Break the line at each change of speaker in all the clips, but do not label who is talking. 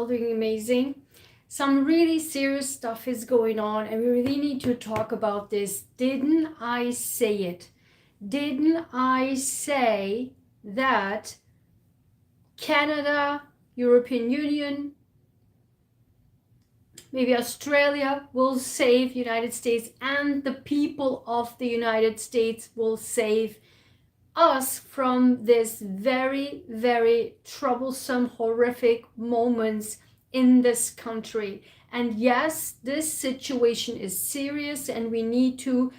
all doing amazing. Some really serious stuff is going on and we really need to talk about this. Didn't I say it? Didn't I say that Canada, European Union, maybe Australia will save United States, and the people of the United States will save us from this very, very troublesome, horrific moments in this country? And yes, this situation is serious and we need to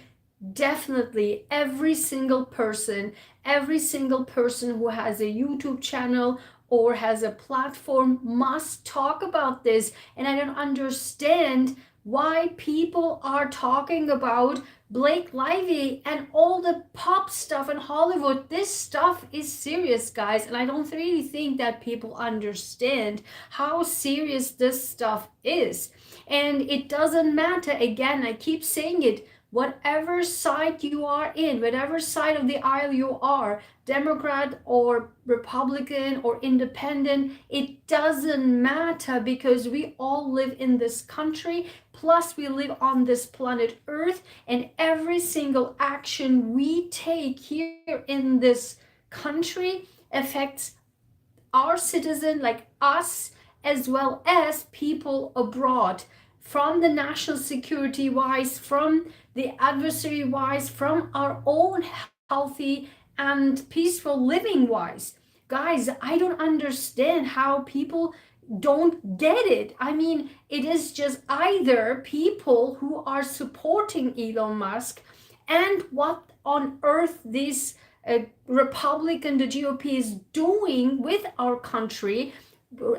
definitely, every single person who has a YouTube channel or has a platform must talk about this. And I don't understand why people are talking about Blake Lively and all the pop stuff in Hollywood. This stuff is serious, guys, and I don't really think that people understand how serious this stuff is. And it doesn't matter, again, I keep saying it, whatever side you are in, whatever side of the aisle you are, Democrat or Republican or independent, it doesn't matter, because we all live in this country, plus we live on this planet Earth, and every single action we take here in this country affects our citizen, like us, as well as people abroad, from the national security wise, from the adversary wise, from our own healthy and peaceful living wise. Guys, I don't understand how people don't get it. I mean, it is just either people who are supporting Elon Musk and what on earth this Republican, the GOP is doing with our country,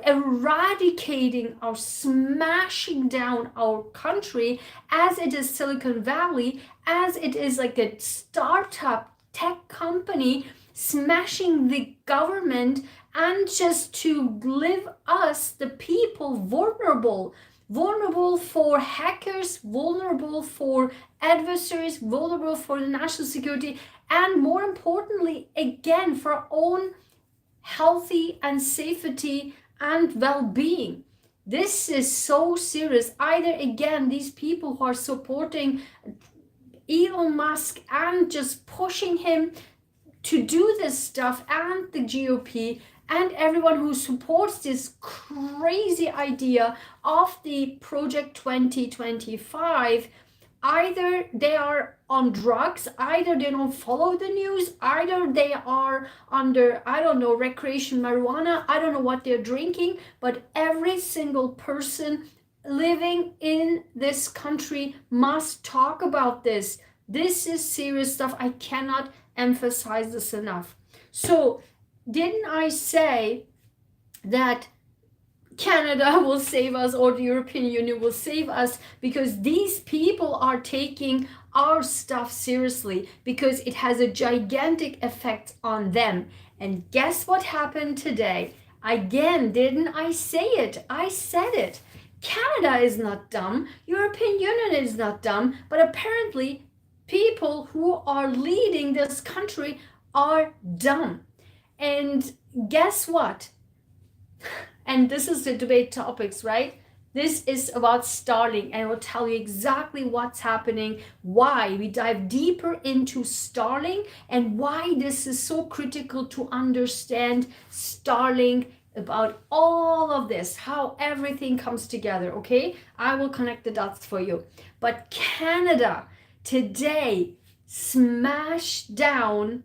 eradicating or smashing down our country, as it is Silicon Valley, as it is like a startup tech company smashing the government, and just to leave us, the people, vulnerable for hackers, vulnerable for adversaries, vulnerable for the national security, and more importantly, again, for our own healthy and safety and well-being. This is so serious. Either, again, these people who are supporting Elon Musk and just pushing him to do this stuff, and the GOP and everyone who supports this crazy idea of the Project 2025, either they are on drugs, either they don't follow the news, either they are under, I don't know, recreation marijuana, I don't know what they're drinking, but every single person living in this country must talk about this. This is serious stuff. I cannot emphasize this enough. So, didn't I say that Canada will save us or the European Union will save us, because these people are taking our stuff seriously, because it has a gigantic effect on them. And guess what happened today? Again, didn't I say it? I said it. Canada is not dumb. European Union is not dumb. But apparently, people who are leading this country are dumb. And guess what? And this is the debate topics, right? This is about Starlink, and I will tell you exactly what's happening, why we dive deeper into Starlink, and why this is so critical to understand Starlink, about all of this, how everything comes together, okay? I will connect the dots for you. But Canada today smashed down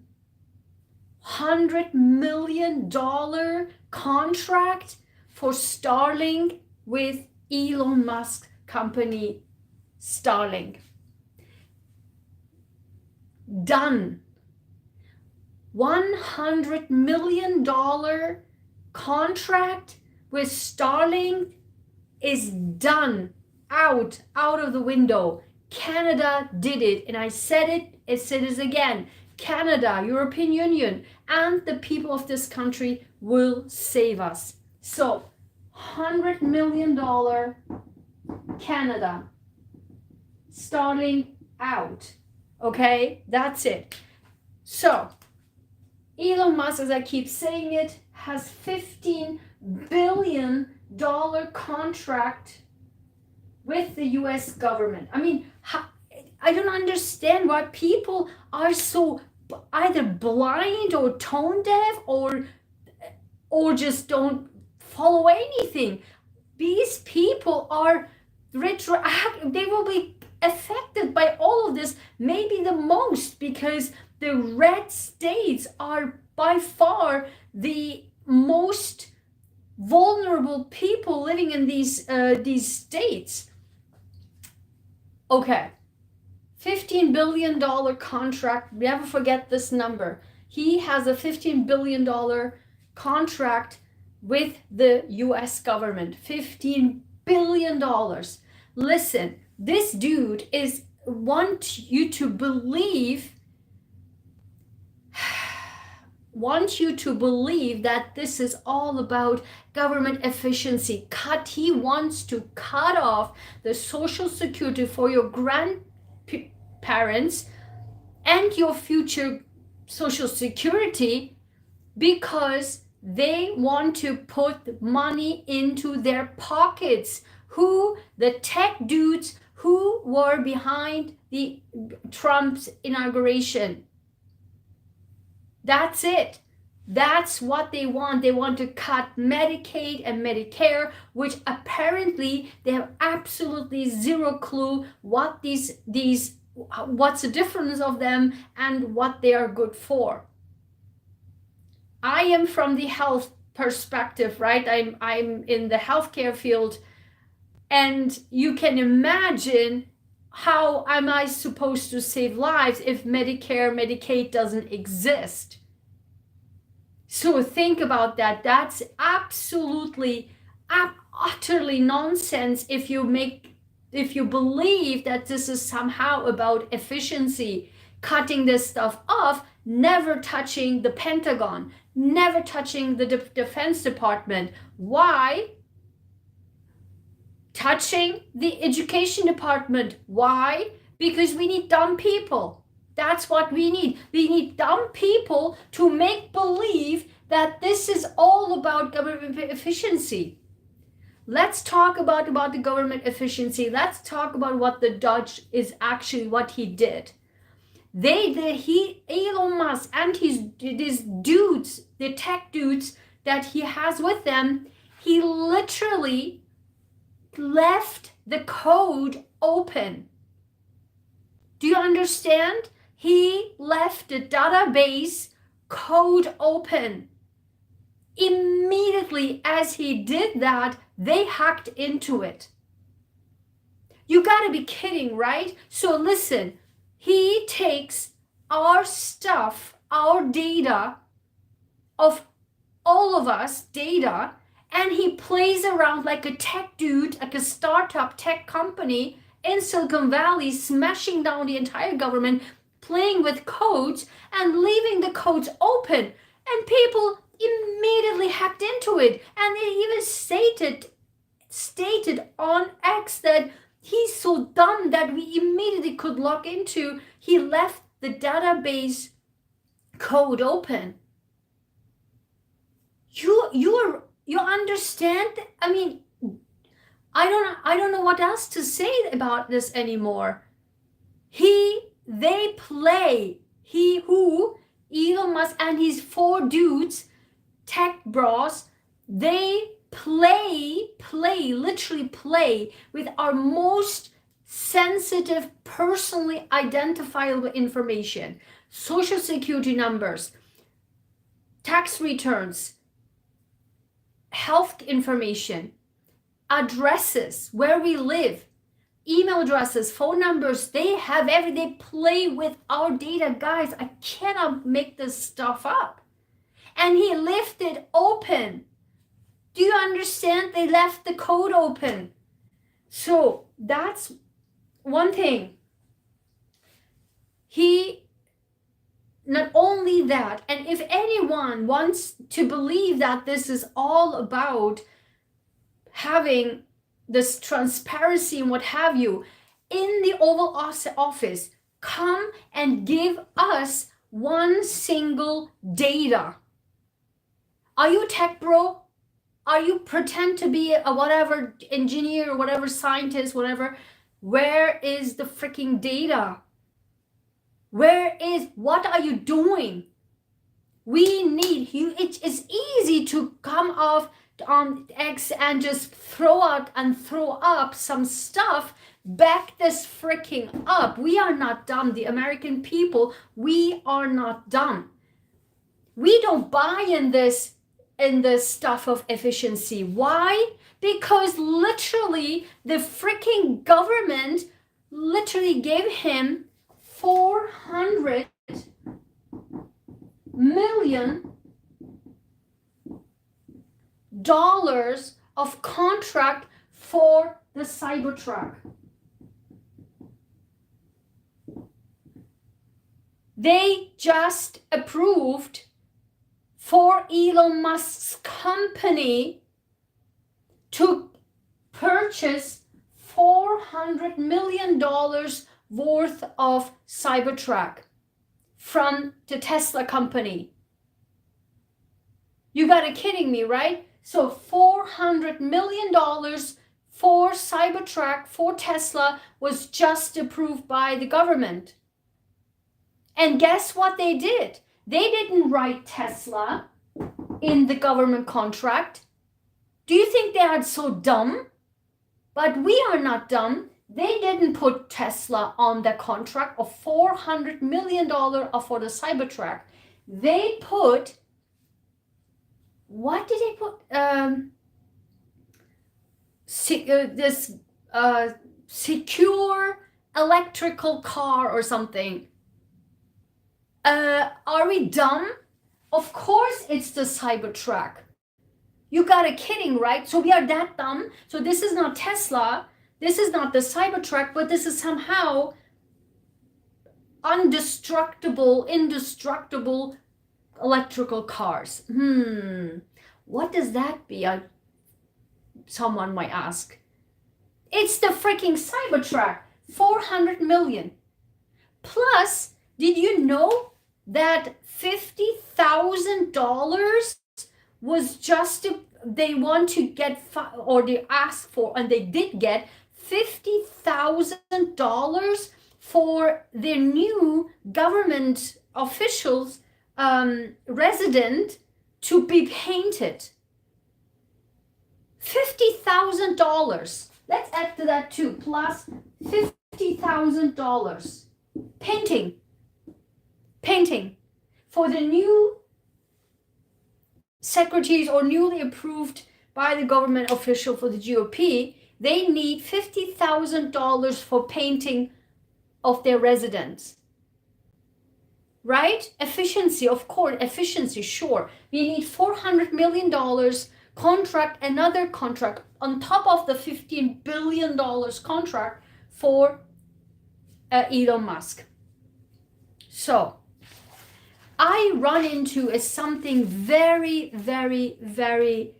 $100 million contract for Starlink with Elon Musk company Starlink. Done. $100 million contract with Starlink is done. Out of the window. Canada did it, and I said it, I said it again. Canada, European Union, and the people of this country will save us. So, $100 million Canada. Starting out. Okay, that's it. So, Elon Musk, as I keep saying it, has $15 billion contract with the US government. I mean, I don't understand why people are so either blind or tone deaf or just don't follow anything. These people are they will be affected by all of this, maybe the most, because the red states are by far the most vulnerable people living in these states. Okay, $15 billion contract. Never forget this number. He has a $15 billion contract with the US government. $15 billion. Listen, this dude want you to believe that this is all about government efficiency. He wants to cut off the social security for your grandparents and your future social security because they want to put money into their pockets. The tech dudes who were behind the Trump's inauguration. That's it. That's what they want. They want to cut Medicaid and Medicare, which apparently they have absolutely zero clue what what's the difference of them and what they are good for. I am from the health perspective, right? I'm in the healthcare field, and you can imagine how am I supposed to save lives if Medicare, Medicaid doesn't exist? So think about that. That's absolutely, utterly nonsense if you believe that this is somehow about efficiency, cutting this stuff off, never touching the Pentagon, never touching the Defense Department. Why? Touching the Education Department. Why? Because we need dumb people. That's what we need. We need dumb people to make believe that this is all about government efficiency. Let's talk about the government efficiency. Let's talk about what the Dutch is actually what he did. Elon Musk and these dudes, the tech dudes that he has with them, he literally left the code open. Do you understand? He left the database code open. Immediately as he did that, they hacked into it. You gotta be kidding, right? So listen, he takes our stuff, our data, of all of us, data, and he plays around like a tech dude, like a startup tech company in Silicon Valley, smashing down the entire government, playing with codes and leaving the codes open. And people immediately hacked into it. And they even stated on X that he's so dumb that we immediately could log into. He left the database code open. You understand? I mean, I don't know what else to say about this anymore. Elon Musk and his 4 dudes, tech bros, they literally play with our most sensitive, personally identifiable information, social security numbers, tax returns, health information, addresses, where we live, email addresses, phone numbers. They play with our data. Guys, I cannot make this stuff up. And he left it open. Do you understand? They left the code open. So that's one thing. Not only that, and if anyone wants to believe that this is all about having this transparency and what have you, in the Oval Office, come and give us one single data. Are you a tech bro? Are you pretend to be a whatever engineer, whatever scientist, whatever? Where is the freaking data? What are you doing? We need you. It is easy to come off on X and just throw up some stuff. Back this freaking up. We are not dumb. The American people, we are not dumb. We don't buy in this stuff of efficiency. Why? Because literally the freaking government literally gave him $400 million of contract for the Cybertruck. They just approved for Elon Musk's company to purchase $400 million worth of Cybertruck from the Tesla company. You gotta kidding me, right? So $400 million for Cybertruck for Tesla was just approved by the government. And guess what they did? They didn't write Tesla in the government contract. Do you think they are so dumb? But we are not dumb. They didn't put Tesla on the contract of $400 million for the Cybertruck. They put, what did they put? Secure electrical car or something. Are we dumb? Of course it's the Cybertruck. You gotta kidding, right? So we are that dumb. So this is not Tesla. This is not the Cybertruck, but this is somehow indestructible electrical cars. What does that be? Someone might ask. It's the freaking Cybertruck. 400 million. Plus, did you know that $50,000 was just they want to get, or they asked for, and they did get $50,000 for their new government officials resident to be painted. $50,000. Let's add to that too, plus $50,000. Painting for the new secretaries or newly approved by the government official for the GOP. They need $50,000 for painting of their residence. Right? Efficiency, of course, efficiency, sure. We need $400 million contract, another contract on top of the $15 billion contract for Elon Musk. So I run into something very, very, very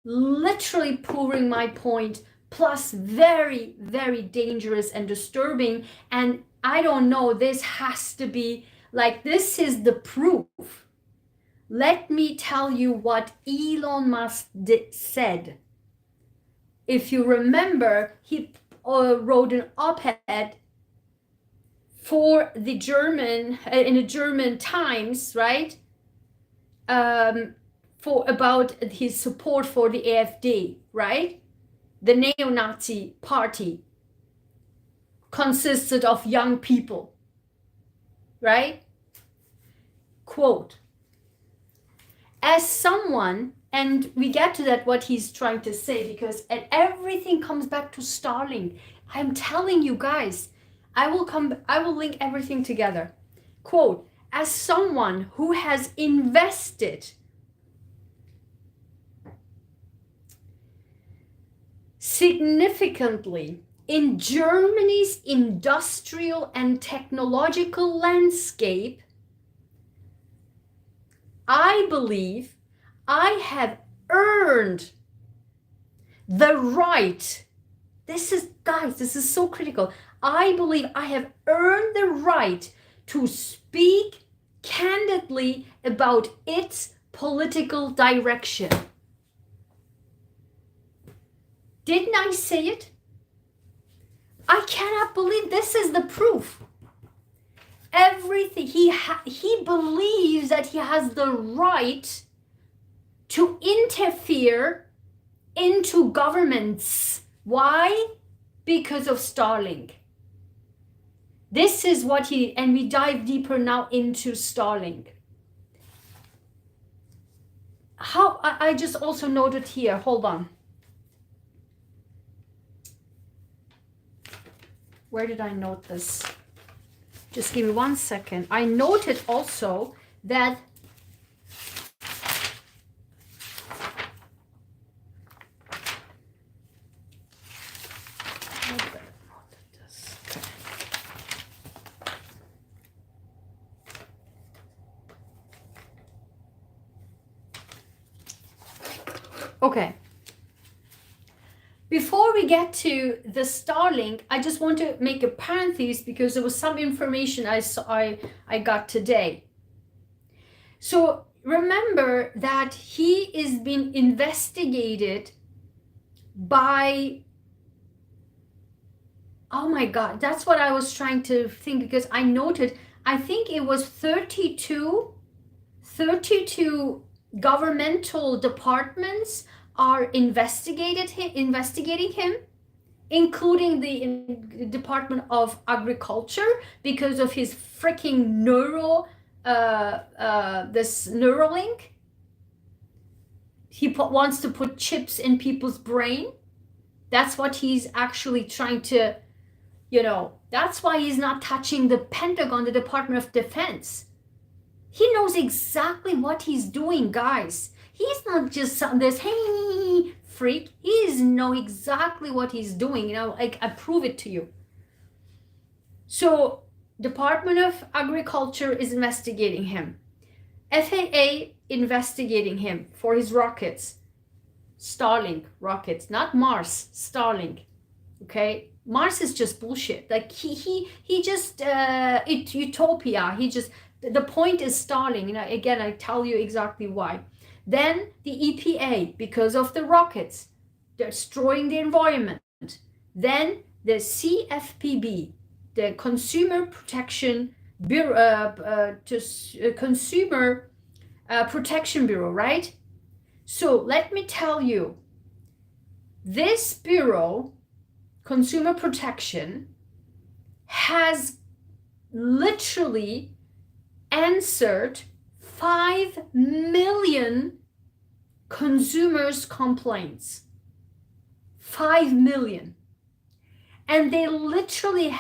literally proving my point, plus very, very dangerous and disturbing. And I don't know, this has to be like, this is the proof. Let me tell you what Elon Musk said. If you remember, he wrote an op-ed for the German, in the German Times, right? For about his support for the AfD, right? The neo-Nazi party consisted of young people, right? Quote, as someone, and we get to that what he's trying to say, because everything comes back to Starlink. I'm telling you guys, I will link everything together. Quote, as someone who has invested significantly in Germany's industrial and technological landscape, I believe I have earned the right. This is, guys, this is so critical. I believe I have earned the right to speak candidly about its political direction. Didn't I say it? I cannot believe this is the proof. Everything, he believes that he has the right to interfere into governments. Why? Because of Starlink. This is what and we dive deeper now into Starlink. How, I just also noted here, hold on. Where did I note this? Just give me 1 second. I noted also that okay. Before we get to the Starlink, I just want to make a parenthesis because there was some information I got today. So remember that he is being investigated by, oh my God, that's what I was trying to think, because I noted, I think it was 32 governmental departments are investigating him, including the Department of Agriculture, because of his freaking this Neuralink. He wants to put chips in people's brain. That's what he's actually trying to, that's why he's not touching the Pentagon, the Department of Defense. He knows exactly what he's doing, guys. He's not just this, hey, freak. He knows exactly what he's doing. I prove it to you. So, Department of Agriculture is investigating him. FAA investigating him for his rockets. Starlink rockets, not Mars, Starlink. Okay? Mars is just bullshit. Like he just it's utopia. The point is Starlink. Again, I tell you exactly why. Then the EPA, because of the rockets, destroying the environment. Then the CFPB, the Consumer Protection Bureau, Consumer Protection Bureau, right? So let me tell you, this bureau, Consumer Protection, has literally answered 5 million consumers' complaints. 5 million. And they literally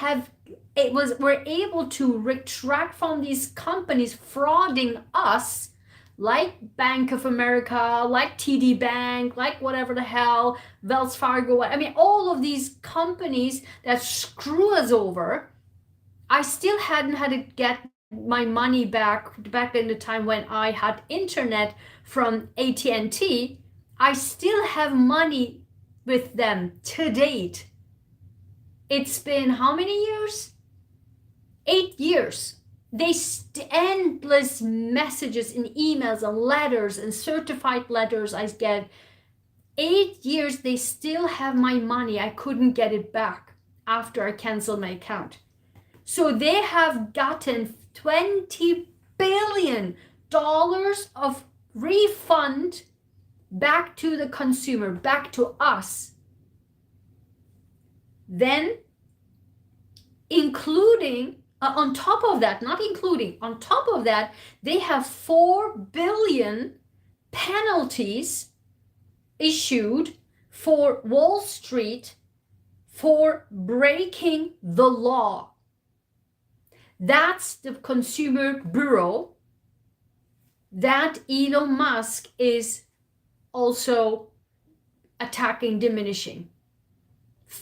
were able to retract from these companies frauding us, like Bank of America, like TD Bank, like whatever the hell, Wells Fargo. I mean, all of these companies that screw us over. I still hadn't had to get my money back in the time when I had internet from AT&T. I still have money with them to date. It's been how many years? 8 years. They endless messages and emails and letters and certified letters I get. 8 years, they still have my money. I couldn't get it back after I canceled my account. So they have gotten $20 billion of refund back to the consumer, back to us. Then, including, on top of that, not including, on top of that, they have 4 billion penalties issued for Wall Street for breaking the law. That's the Consumer Bureau that Elon Musk is also attacking, diminishing,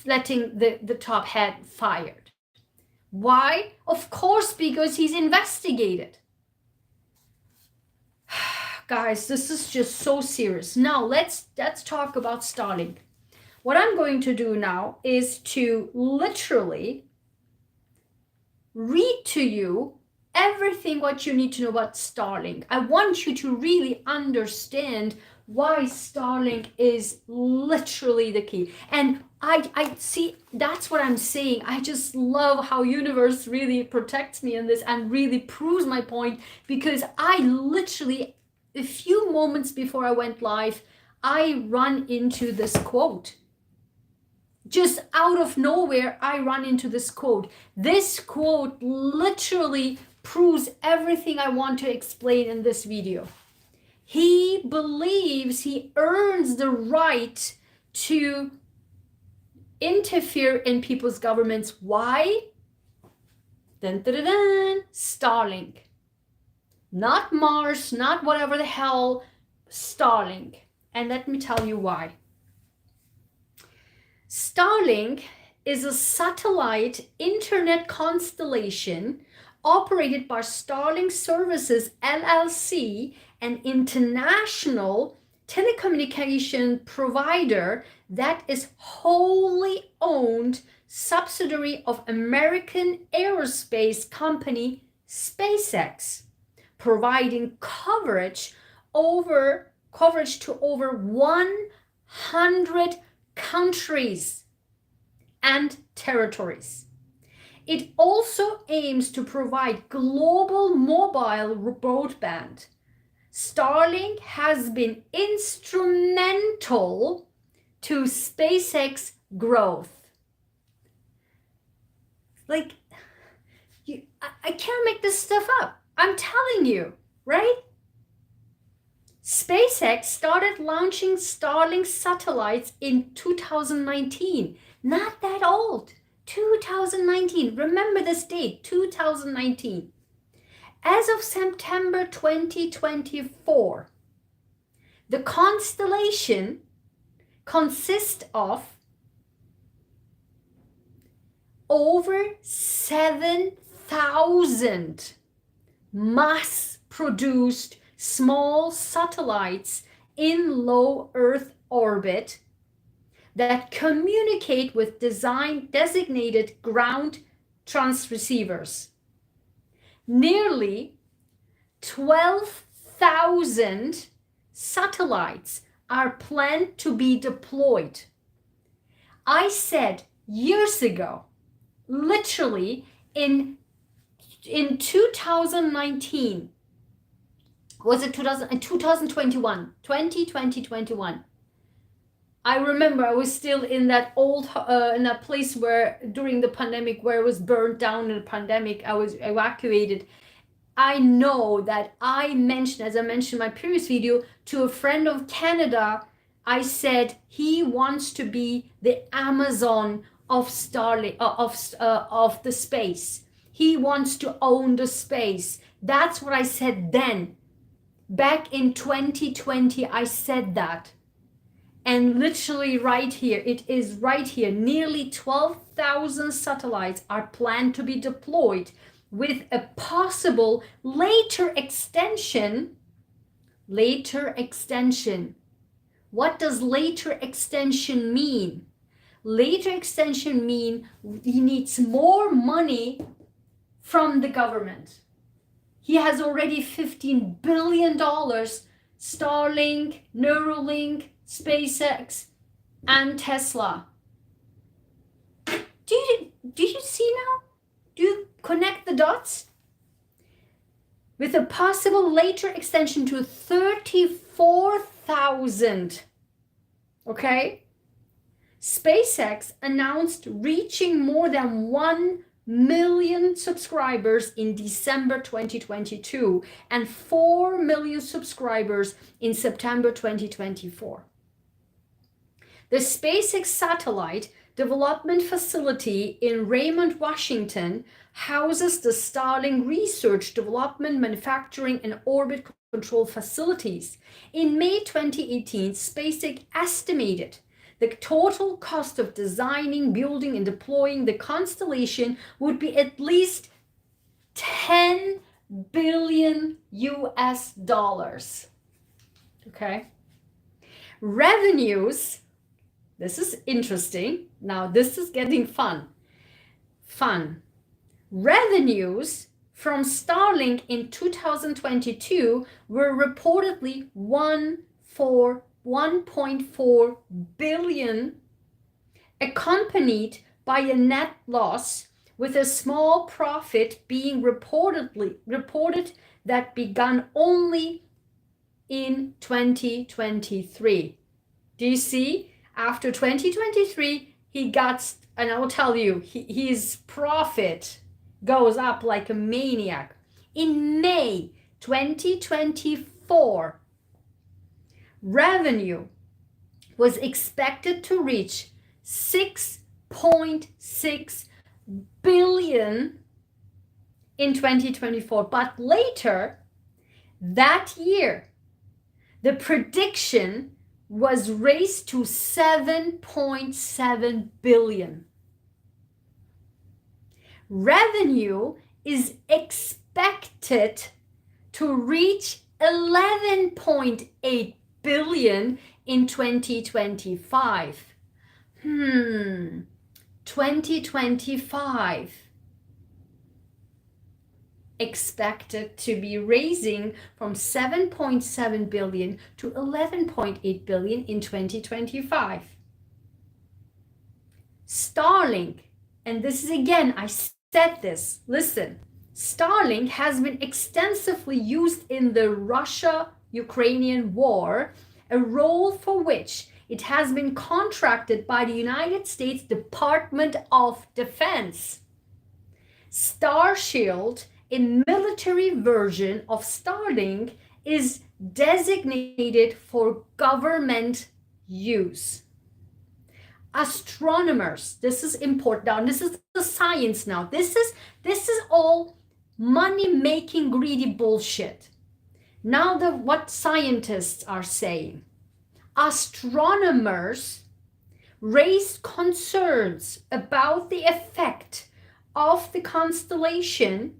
letting the top head fired. Why? Of course, because he's investigated. Guys, this is just so serious. Now let's talk about Starlink. What I'm going to do now is to literally read to you everything what you need to know about Starlink. I want you to really understand why Starlink is literally the key. And I see, that's what I'm saying. I just love how universe really protects me in this and really proves my point, because I literally, a few moments before I went live, I run into this quote. Just out of nowhere, I run into this quote. This quote literally proves everything I want to explain in this video. He believes he earns the right to interfere in people's governments. Why? Dun, dun, dun, dun. Starlink. Not Mars, not whatever the hell, Starlink. And let me tell you why. Starlink is a satellite internet constellation operated by Starlink Services LLC, an international telecommunication provider that is wholly owned subsidiary of American aerospace company SpaceX, providing coverage to over 100 countries and territories. It also aims to provide global mobile broadband. Starlink has been instrumental to SpaceX growth. Like, I can't make this stuff up. I'm telling you, right? SpaceX started launching Starlink satellites in 2019. Not that old. 2019. Remember this date, 2019. As of September 2024, the constellation consists of over 7,000 mass-produced small satellites in low Earth orbit that communicate with designated ground transceivers. Nearly 12,000 satellites are planned to be deployed. I said years ago, literally in 2019, was it 2021, 2021. I remember I was still in that old, in that place where during the pandemic, where it was burned down in the pandemic, I was evacuated. I know that I mentioned, as I mentioned in my previous video, to a friend of Canada, I said he wants to be the Amazon of Starlink, of the space. He wants to own the space. That's what I said then. Back in 2020, I said that. And literally right here, it is right here, nearly 12,000 satellites are planned to be deployed with a possible later extension. Later extension. What does later extension mean? Later extension mean he needs more money from the government. He has already $15 billion, Starlink, Neuralink, SpaceX, and Tesla. Do you see now? Do you connect the dots? With a possible later extension to 34,000. Okay? SpaceX announced reaching more than 1 million subscribers in December 2022 and 4 million subscribers in September 2024. The SpaceX satellite development facility in Raymond, Washington houses the Starlink research, development, manufacturing, and orbit control facilities. In May 2018, SpaceX estimated the total cost of designing, building, and deploying the constellation would be at least 10 billion US dollars. Okay. Revenues, this is interesting. Now this is getting fun. Revenues from Starlink in 2022 were reportedly $1 for 1.4 billion, accompanied by a net loss, with a small profit being reported that began only in 2023. Do you see? After 2023, he got, and I will tell you, his profit goes up like a maniac. In May 2024, revenue was expected to reach 6.6 billion in 2024, but later that year, the prediction was raised to 7.7 billion. Revenue is expected to reach 11.8 billion in 2025. 2025 expected to be raising from 7.7 billion to 11.8 billion in 2025. Starlink, and this is again, I said this, listen, Starlink has been extensively used in the Russia-Ukrainian war, a role for which it has been contracted by the United States Department of Defense. Starshield, a military version of Starlink, is designated for government use. Astronomers, this is important now, this is the science now. This is all money-making greedy bullshit. Now what scientists are saying. Astronomers raised concerns about the effect of the constellation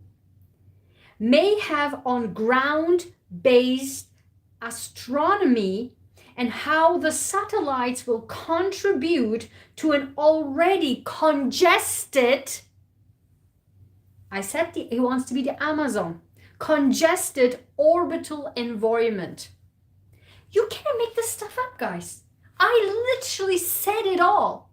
may have on ground-based astronomy and how the satellites will contribute to an already congested, I said he wants to be the Amazon, congested orbital environment. You can't make this stuff up, guys. I literally said it all.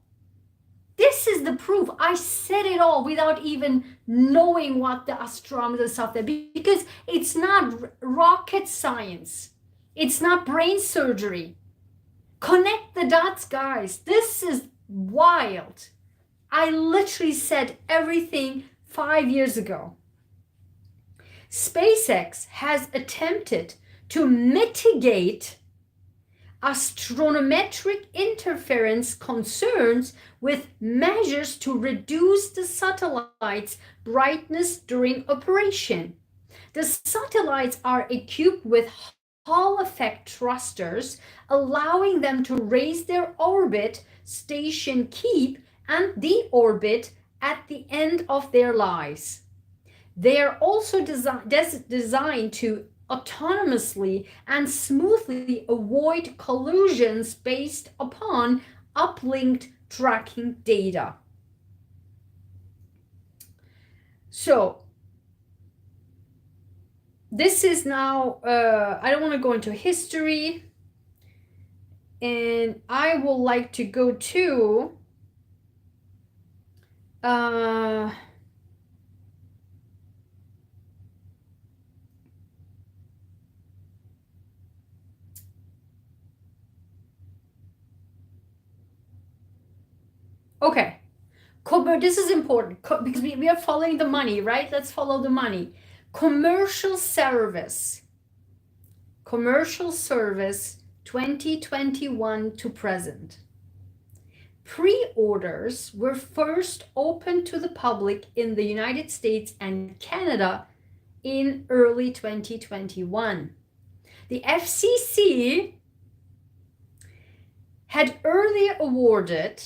This is the proof. I said it all without even knowing what the astronomers stuff there, because it's not rocket science. It's not brain surgery. Connect the dots, guys. This is wild. I literally said everything 5 years ago. SpaceX has attempted to mitigate astrometric interference concerns with measures to reduce the satellite's brightness during operation. The satellites are equipped with Hall effect thrusters, allowing them to raise their orbit, station keep, and deorbit at the end of their lives. They are also designed to autonomously and smoothly avoid collisions based upon uplinked tracking data. So this is now, I don't want to go into history, and I would like to go to okay, this is important because we are following the money, right? Let's follow the money. Commercial service 2021 to present. Pre-orders were first opened to the public in the United States and Canada in early 2021. The FCC had earlier awarded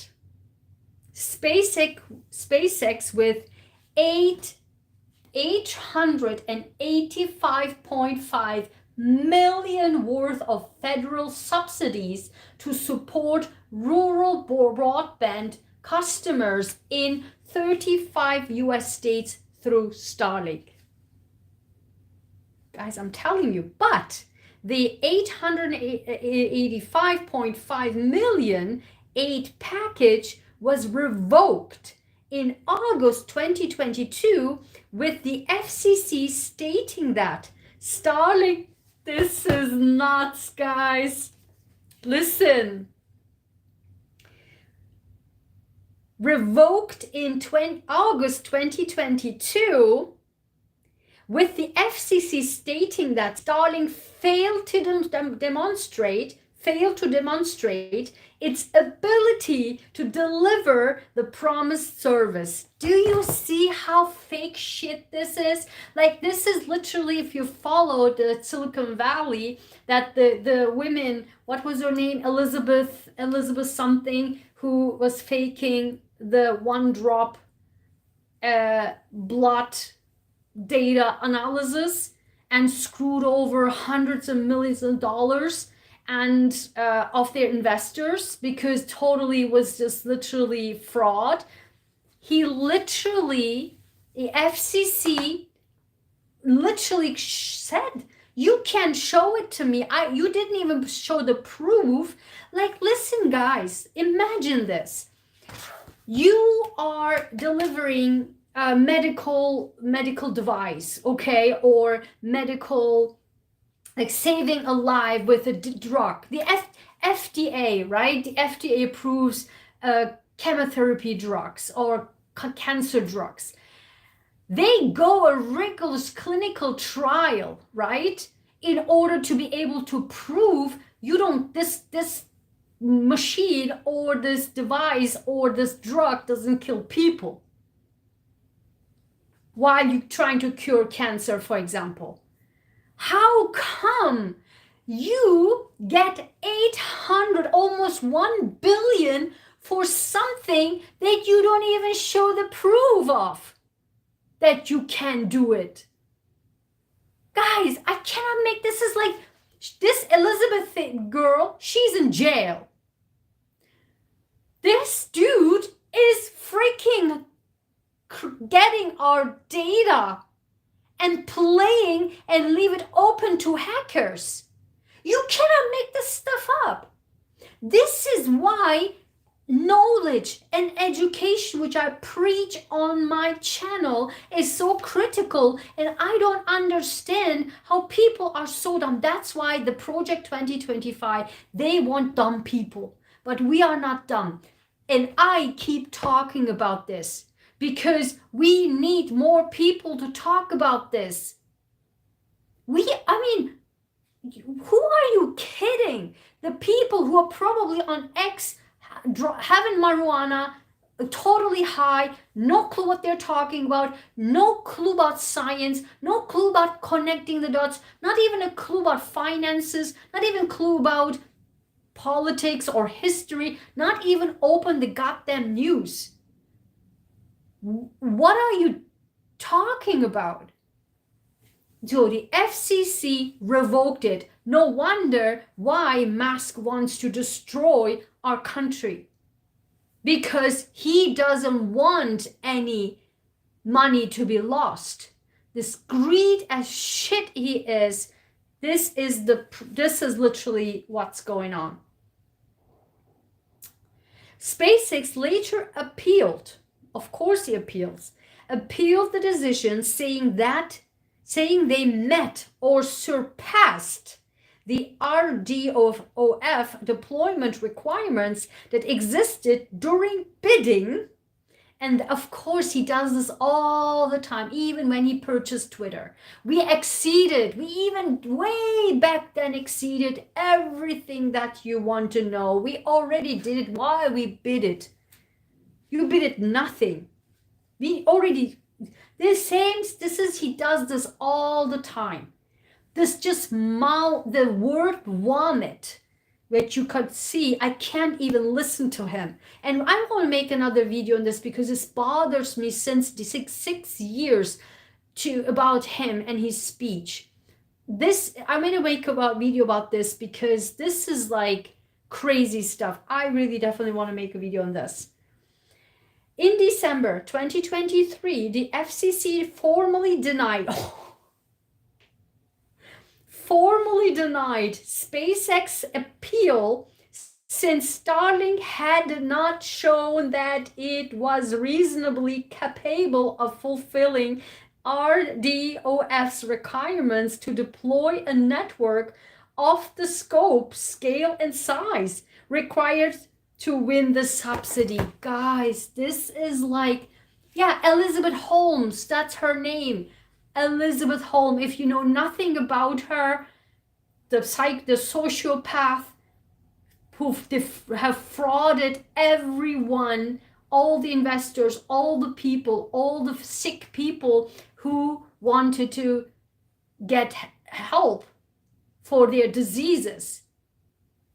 SpaceX with $885.5 million worth of federal subsidies to support rural broadband customers in 35 US states through Starlink. Guys, I'm telling you, but the 885.5 million aid package was revoked in August 2022, with the FCC stating that Starlink, this is nuts, guys. Listen. Revoked in August 2022, with the FCC stating that Starlink failed to demonstrate its ability to deliver the promised service. Do you see how fake shit this is? Like, this is literally, if you follow the Silicon Valley, that the women, what was her name? Elizabeth something, who was faking the one drop blood data analysis and screwed over hundreds of millions of dollars and of their investors, because totally was just literally fraud. The FCC literally said, you can show it to me. You didn't even show the proof. Like, listen, guys, imagine this. You are delivering a medical device, okay, or medical, like saving a life with a drug. The FDA, right? The FDA approves chemotherapy drugs or cancer drugs. They go a rigorous clinical trial, right, in order to be able to prove you don't, this machine or this device or this drug doesn't kill people while you're trying to cure cancer, for example. How come you get 800, almost 1 billion for something that you don't even show the proof of that you can do it? Guys, I cannot make, this is like, this Elizabeth girl, she's in jail. This dude is freaking getting our data and playing and leave it open to hackers. You cannot make this stuff up. This is why knowledge and education, which I preach on my channel, is so critical, and I don't understand how people are so dumb. That's why the Project 2025, they want dumb people, but we are not dumb. And I keep talking about this because we need more people to talk about this. Who are you kidding? The people who are probably on X having marijuana, totally high, no clue what they're talking about, no clue about science, no clue about connecting the dots, not even a clue about finances, not even a clue about politics or history, not even open the goddamn news. What are you talking about? So the FCC revoked it. No wonder why Musk wants to destroy our country, because he doesn't want any money to be lost. This greed as shit he is. This is literally what's going on. SpaceX later appealed. Of course he appealed the decision, saying they met or surpassed the RDOF deployment requirements that existed during bidding. And of course he does this all the time, even when he purchased Twitter. We even way back then exceeded everything that you want to know. We already did it while we bid it. You bid it nothing. He does this all the time. This just the word vomit, which you could see, I can't even listen to him. And I want to make another video on this because this bothers me since the six years about him and his speech. I'm going to make a video about this because this is like crazy stuff. I really definitely want to make a video on this. In December 2023, the FCC formally denied formally denied SpaceX appeal since Starlink had not shown that it was reasonably capable of fulfilling RDOF's requirements to deploy a network of the scope, scale, and size required to win the subsidy. Guys, this is like, yeah, Elizabeth Holmes, that's her name. Elizabeth Holmes, if you know nothing about her, the sociopath who have frauded everyone, all the investors, all the people, all the sick people who wanted to get help for their diseases.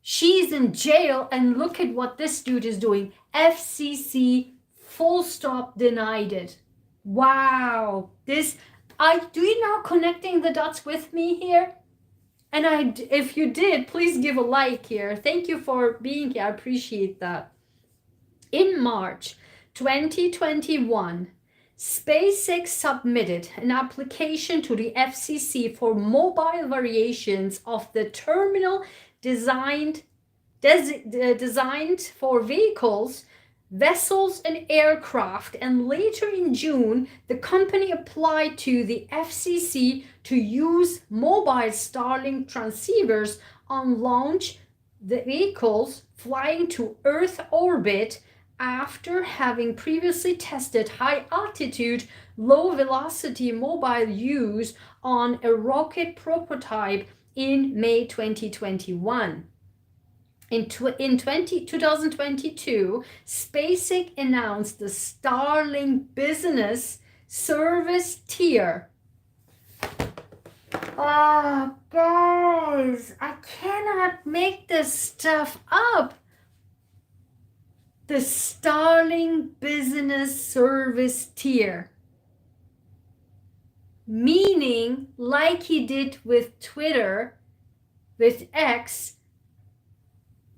She's in jail, and look at what this dude is doing. FCC full stop denied it. Wow. Do you now connecting the dots with me here? And if you did, please give a like here. Thank you for being here. I appreciate that. In March 2021, SpaceX submitted an application to the FCC for mobile variations of the terminal designed for vehicles, vessels, and aircraft, and later in June, the company applied to the FCC to use mobile Starlink transceivers on launch vehicles flying to Earth orbit after having previously tested high altitude, low velocity mobile use on a rocket prototype in May 2021. In 2022, SpaceX announced the Starlink business service tier. Oh, guys, I cannot make this stuff up. The Starlink business service tier. Meaning, like he did with Twitter, with X,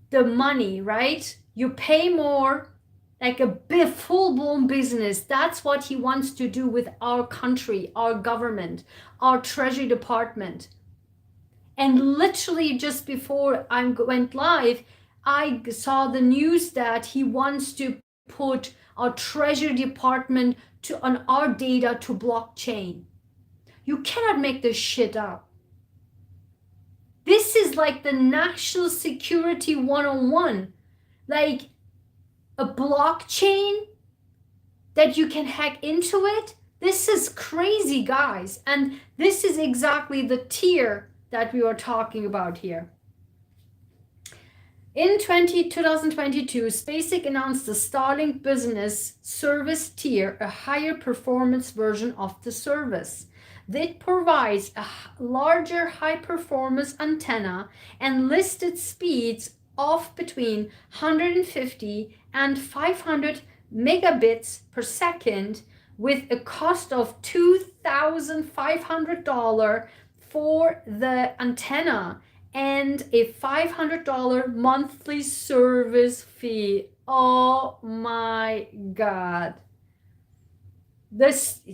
the money, right? You pay more, like a full-blown business. That's what he wants to do with our country, our government, our Treasury Department. And literally just before I went live, I saw the news that he wants to put our Treasury Department on our data to blockchain. You cannot make this shit up. This is like the national security 101. Like a blockchain that you can hack into it. This is crazy, guys. And this is exactly the tier that we are talking about here. In 2022, SpaceX announced the Starlink business service tier, a higher performance version of the service. That provides a larger high-performance antenna and listed speeds of between 150 and 500 megabits per second with a cost of $2,500 for the antenna and a $500 monthly service fee. Oh my God.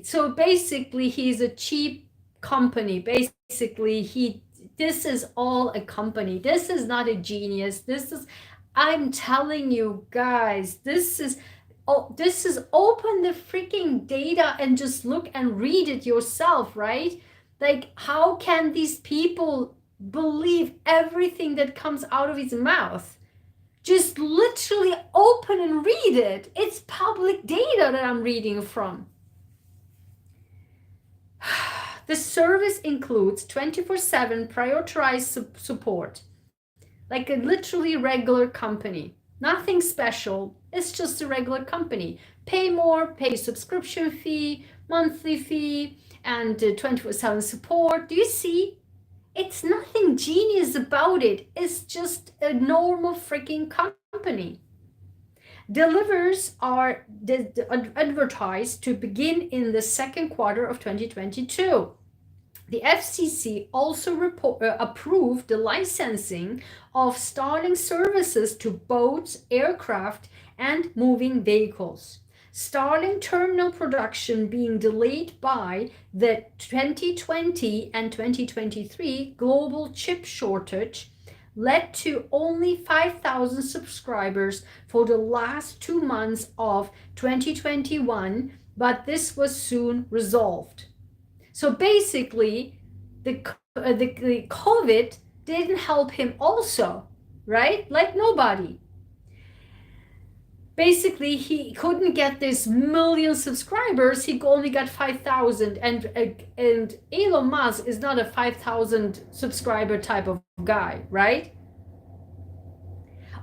So basically he's a cheap company. Basically this is all a company. This is not a genius. I'm telling you guys, this is open the freaking data and just look and read it yourself, right? Like, how can these people believe everything that comes out of his mouth? Just literally open and read it. It's public data that I'm reading from. The service includes 24/7 prioritized support, like a literally regular company. Nothing special, it's just a regular company. Pay more, pay subscription fee, monthly fee, and 24/7 support. Do you see? It's nothing genius about it. It's just a normal freaking company. Delivers are advertised to begin in the second quarter of 2022. The FCC also approved the licensing of Starlink services to boats, aircraft, and moving vehicles. Starlink terminal production being delayed by the 2020 and 2023 global chip shortage led to only 5,000 subscribers for the last 2 months of 2021, but this was soon resolved. So basically, the COVID didn't help him also, right? Like nobody. Basically, he couldn't get this million subscribers. He only got 5,000, and Elon Musk is not a 5,000 subscriber type of guy, right?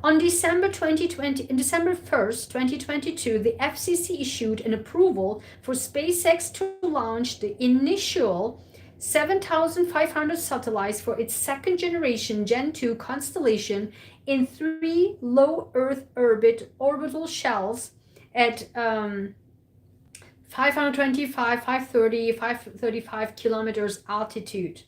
On December 1st, 2022, the FCC issued an approval for SpaceX to launch the initial 7,500 satellites for its second generation Gen 2 constellation in 3 low Earth orbit orbital shells at 525, 530, 535 kilometers altitude.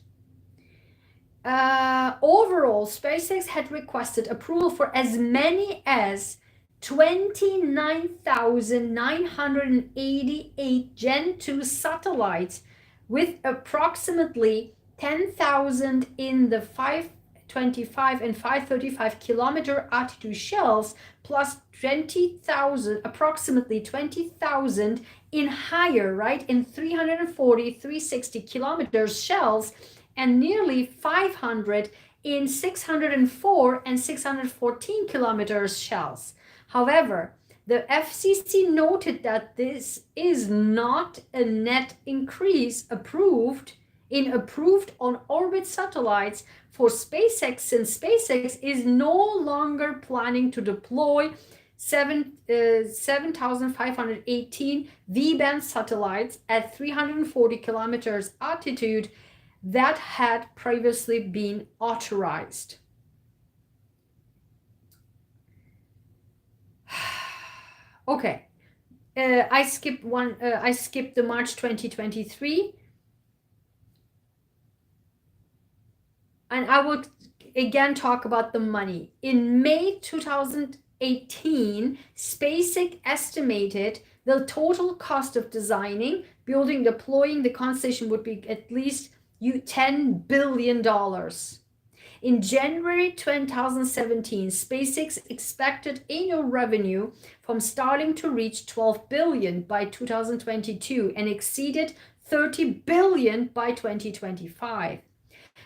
Overall, SpaceX had requested approval for as many as 29,988 Gen 2 satellites, with approximately 10,000 in the 525 and 535 kilometer altitude shells, plus 20,000, approximately 20,000 in higher, right, in 340, 360 kilometers shells, and nearly 500 in 604 and 614 kilometers shells. However, the FCC noted that this is not a net increase approved on-orbit satellites for SpaceX, since SpaceX is no longer planning to deploy 7,518 V-band satellites at 340 kilometers altitude that had previously been authorized. Okay, I skipped the March 2023, and I will again talk about the money. In May 2018, SpaceX estimated the total cost of designing, building, deploying the constellation would be at least $10 billion. In January 2017, SpaceX expected annual revenue from Starlink to reach $12 billion by 2022 and exceeded $30 billion by 2025.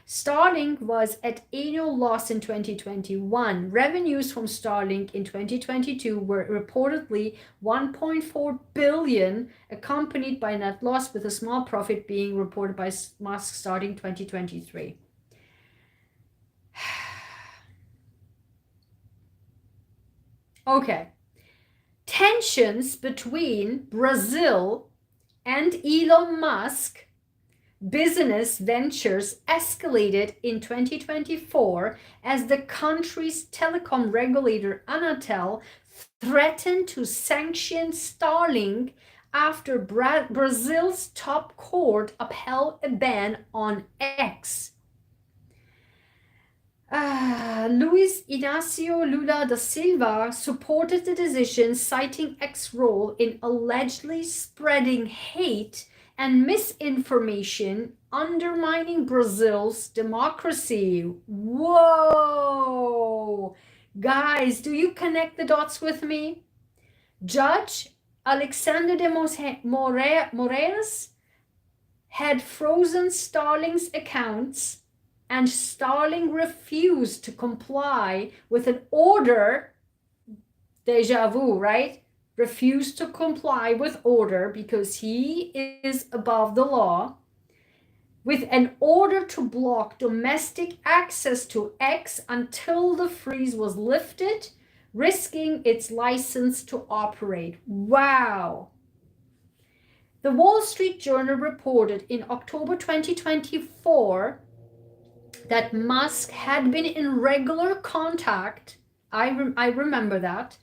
Starlink was at annual loss in 2021. Revenues from Starlink in 2022 were reportedly $1.4 billion, accompanied by net loss, with a small profit being reported by Musk starting 2023. Okay. Tensions between Brazil and Elon Musk business ventures escalated in 2024 as the country's telecom regulator Anatel threatened to sanction Starlink after Brazil's top court upheld a ban on X. Luiz Inácio Lula da Silva supported the decision, citing X's role in allegedly spreading hate and misinformation, undermining Brazil's democracy. Whoa! Guys, do you connect the dots with me? Judge Alexander de Moraes had frozen Starlink's accounts, and Starlink refused to comply with an order. Deja vu, right? Refused to comply with order because he is above the law, with an order to block domestic access to X until the freeze was lifted, risking its license to operate. Wow. The Wall Street Journal reported in October 2024 that Musk had been in regular contact, I remember that,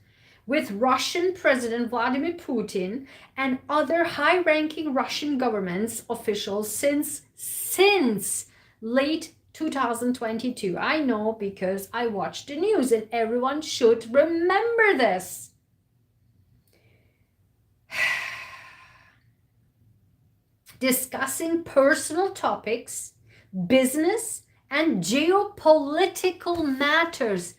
with Russian President Vladimir Putin and other high-ranking Russian government officials since late 2022. I know because I watched the news, and everyone should remember this. discussing personal topics, business, and geopolitical matters.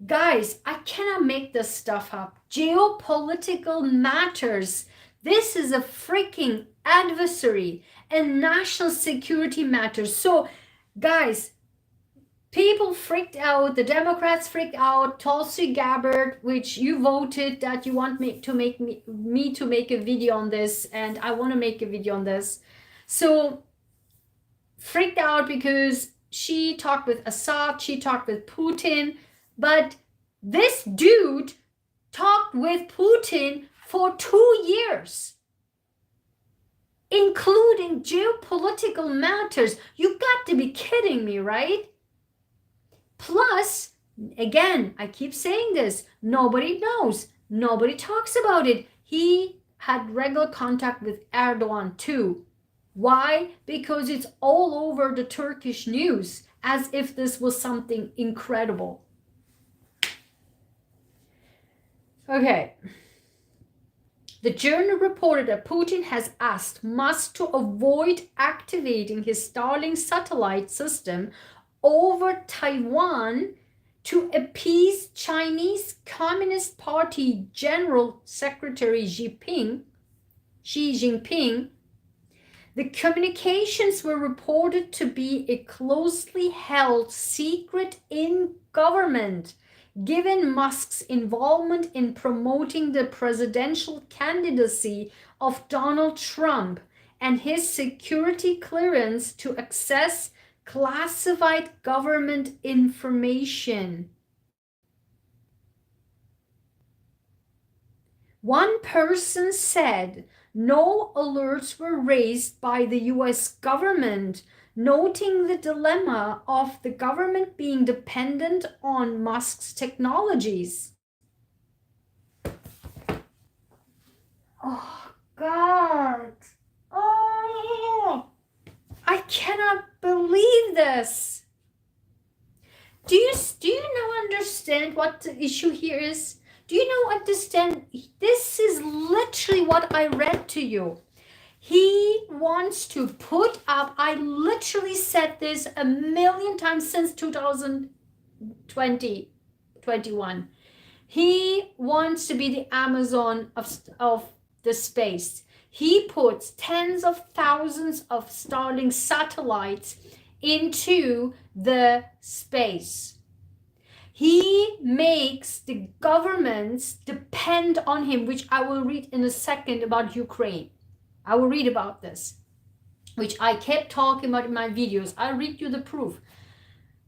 Guys, I cannot make this stuff up. Geopolitical matters. This is a freaking adversary and national security matters. So, guys, people freaked out. The Democrats freaked out. Tulsi Gabbard, which you voted that you want me to make a video on this, and I want to make a video on this. So, freaked out because she talked with Assad, she talked with Putin, but this dude talked with Putin for 2 years, including geopolitical matters. You got to be kidding me, right? Plus, again, I keep saying this, nobody knows, nobody talks about it. He had regular contact with Erdogan too. Why? Because it's all over the Turkish news, as if this was something incredible. Okay. The journal reported that Putin has asked Musk to avoid activating his Starlink satellite system over Taiwan to appease Chinese Communist Party General Secretary Xi Jinping. The communications were reported to be a closely held secret in government, given Musk's involvement in promoting the presidential candidacy of Donald Trump and his security clearance to access classified government information. One person said no alerts were raised by the US government, noting the dilemma of the government being dependent on Musk's technologies. Oh, God. Oh, I cannot believe this. Do you now understand what the issue here is? Do you now understand? This is literally what I read to you. He wants to put up, I literally said this a million times since 2020, 21. He wants to be the Amazon of the space. He puts tens of thousands of Starlink satellites into the space. He makes the governments depend on him, which I will read in a second about Ukraine. I will read about this, which I kept talking about in my videos. I'll read you the proof.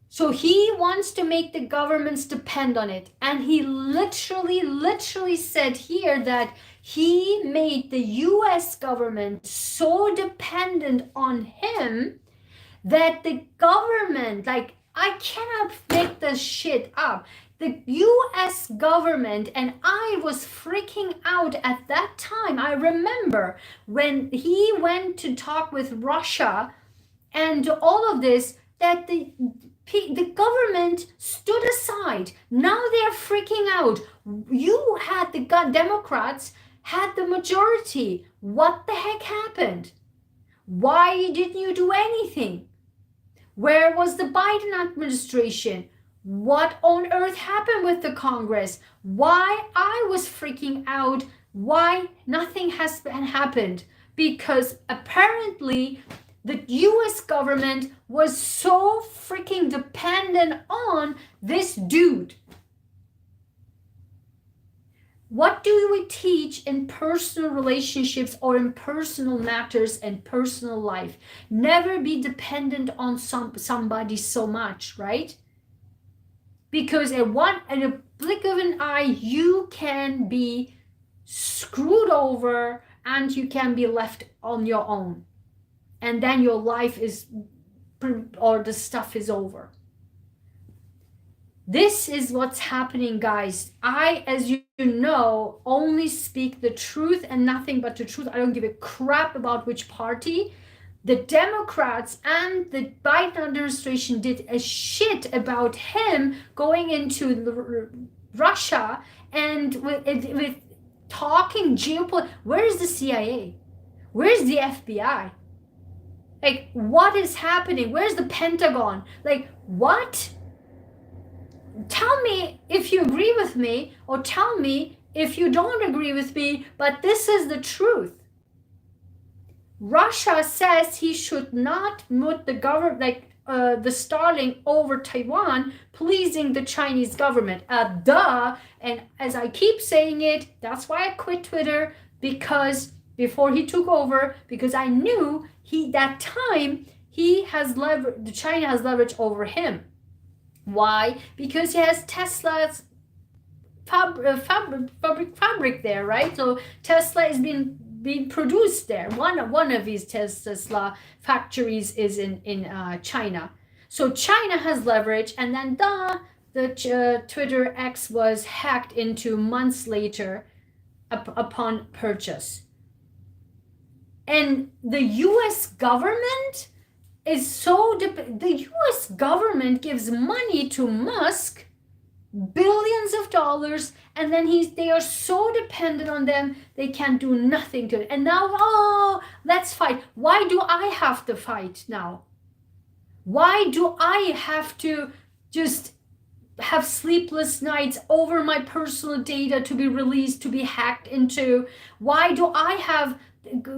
So he wants to make the governments depend on it. And he literally said here that he made the US government so dependent on him that the government, like, I cannot make this shit up. The US government, and I was freaking out at that time. I remember when he went to talk with Russia and all of this, that the government stood aside. Now they're freaking out. You had the Democrats had the majority. What the heck happened? Why didn't you do anything? Where was the Biden administration? What on earth happened with the Congress? Why I was freaking out? Why nothing has happened? Because apparently the US government was so freaking dependent on this dude. What do we teach in personal relationships or in personal matters and personal life? Never be dependent on somebody so much, right? Because at a blink of an eye, you can be screwed over and you can be left on your own. And then your life is, or the stuff is over. This is what's happening, guys. I, as you know, only speak the truth and nothing but the truth. I don't give a crap about which party. The Democrats and the Biden administration did a shit about him going into Russia and with talking geopolitics. Where is the CIA? Where's the FBI? Like, what is happening? Where's the Pentagon? Like, what? Tell me if you agree with me, or tell me if you don't agree with me, but this is the truth. Russia says he should not put the government, like the Starlink over Taiwan, pleasing the Chinese government. Duh. And as I keep saying it, that's why I quit Twitter, because before he took over, because I knew that time China has leverage over him. Why? Because he has Tesla's fabric there, right? So Tesla is being produced there. One of these Tesla factories is in China. So China has leverage, and then the Twitter X was hacked into months later upon purchase. And the U.S. government is the U.S. government gives money to Musk, billions of dollars, and then they are so dependent on them, they can't do nothing to it. And now, let's fight. Why do I have to fight now? Why do I have to just have sleepless nights over my personal data to be released, to be hacked into? Why do I have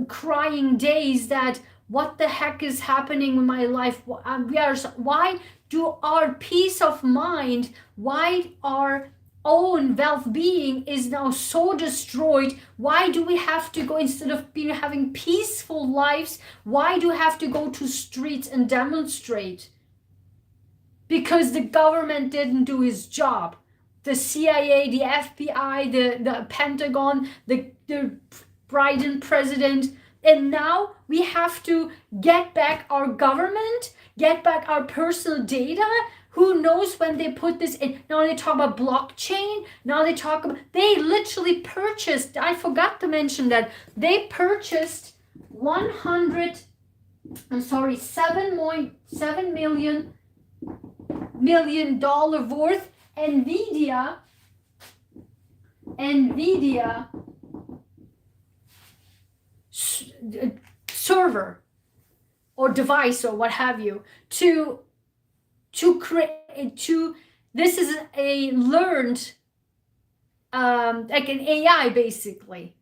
crying days that what the heck is happening in my life? Why do our peace of mind, why our own well-being is now so destroyed? Why do we have to go, instead of having peaceful lives, why do we have to go to streets and demonstrate? Because the government didn't do his job. The CIA, the FBI, the Pentagon, the Biden president. And now we have to get back our government, get back our personal data. Who knows when they put this in? Now they talk about blockchain. Now they literally purchased, I forgot to mention that, they purchased $7 million worth NVIDIA server or device or what have you to this is a learned like an AI basically.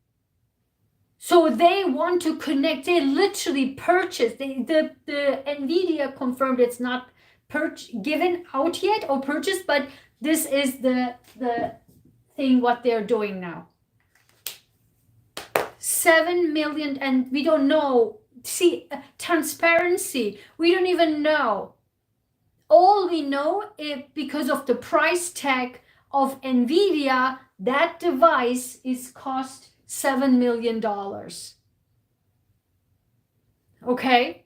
So they want to connect. They literally purchased. The NVIDIA confirmed it's not given out yet or purchased, but this is the thing what they're doing now. 7 million, and we don't know. See, transparency, we don't even know. All we know is because of the price tag of NVIDIA, that device is cost $7 million. Okay?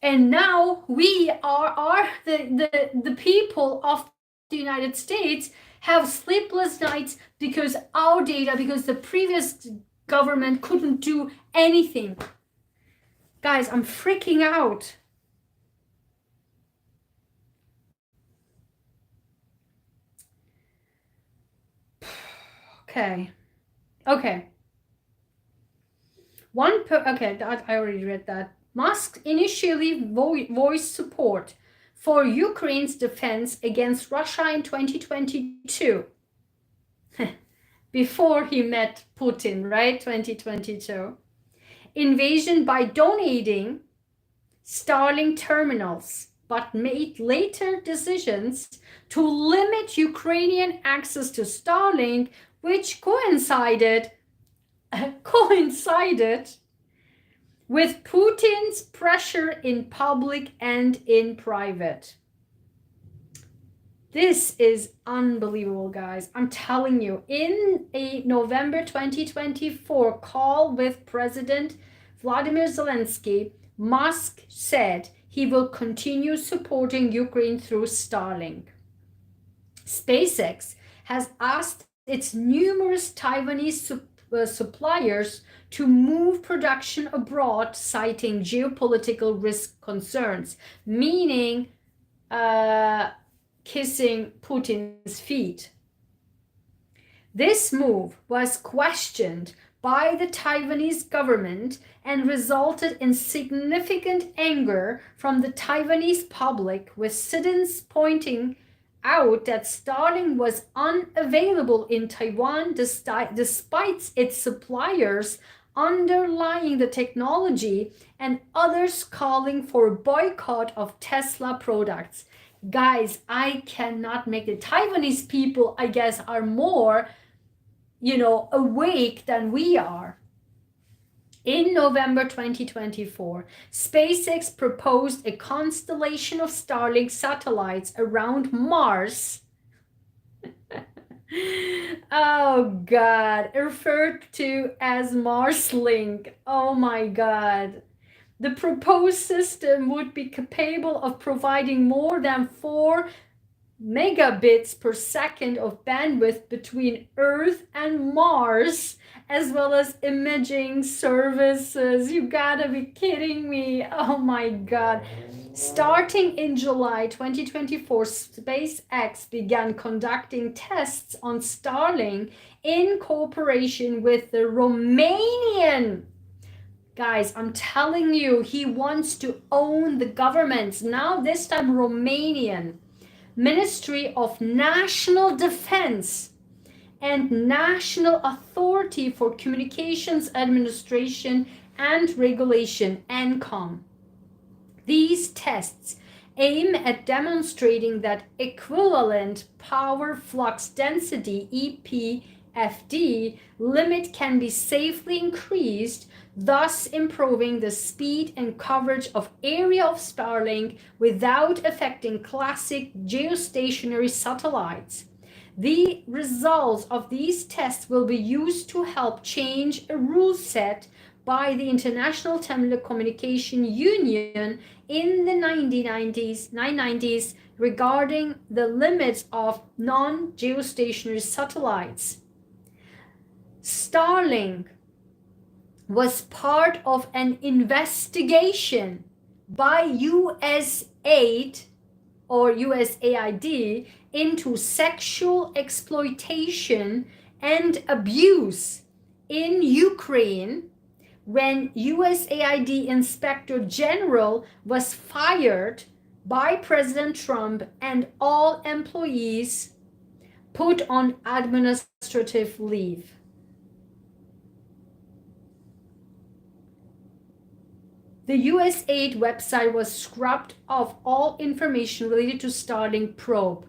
And now we are the people of the United States have sleepless nights because our data, because the previous government couldn't do anything. Guys, I'm freaking out. Okay. I already read that. Musk initially voiced support for Ukraine's defense against Russia in 2022. Before he met Putin, right? 2022. Invasion by donating Starlink terminals, but made later decisions to limit Ukrainian access to Starlink, which coincided with Putin's pressure in public and in private. This is unbelievable, guys. I'm telling you, in a November 2024 call with President Vladimir Zelensky, Musk said he will continue supporting Ukraine through Starlink. SpaceX has asked its numerous Taiwanese suppliers to move production abroad, citing geopolitical risk concerns, meaning kissing Putin's feet. This move was questioned by the Taiwanese government and resulted in significant anger from the Taiwanese public, with citizens pointing out that Starlink was unavailable in Taiwan despite its suppliers underlying the technology, and others calling for a boycott of Tesla products. Guys, I cannot make it. Taiwanese people, I guess, are more, awake than we are. In November 2024, SpaceX proposed a constellation of Starlink satellites around Mars. Oh God, referred to as Marslink. Oh my God. The proposed system would be capable of providing more than 4 megabits per second of bandwidth between Earth and Mars, as well as imaging services. You gotta be kidding me. Oh my God. Starting in July 2024, SpaceX began conducting tests on Starlink in cooperation with the Romanian. Guys, I'm telling you, he wants to own the governments. Now, this time, Romanian Ministry of National Defense and National Authority for Communications Administration and Regulation, NCOM. These tests aim at demonstrating that equivalent power flux density EPFD limit can be safely increased, thus improving the speed and coverage of area of Starlink without affecting classic geostationary satellites. The results of these tests will be used to help change a rule set by the International Telecommunication Union in the 1990s regarding the limits of non-geostationary satellites. Starlink was part of an investigation by USAID or USAID into sexual exploitation and abuse in Ukraine, when USAID Inspector General was fired by President Trump and all employees put on administrative leave. The USAID website was scrubbed of all information related to Starlink probe.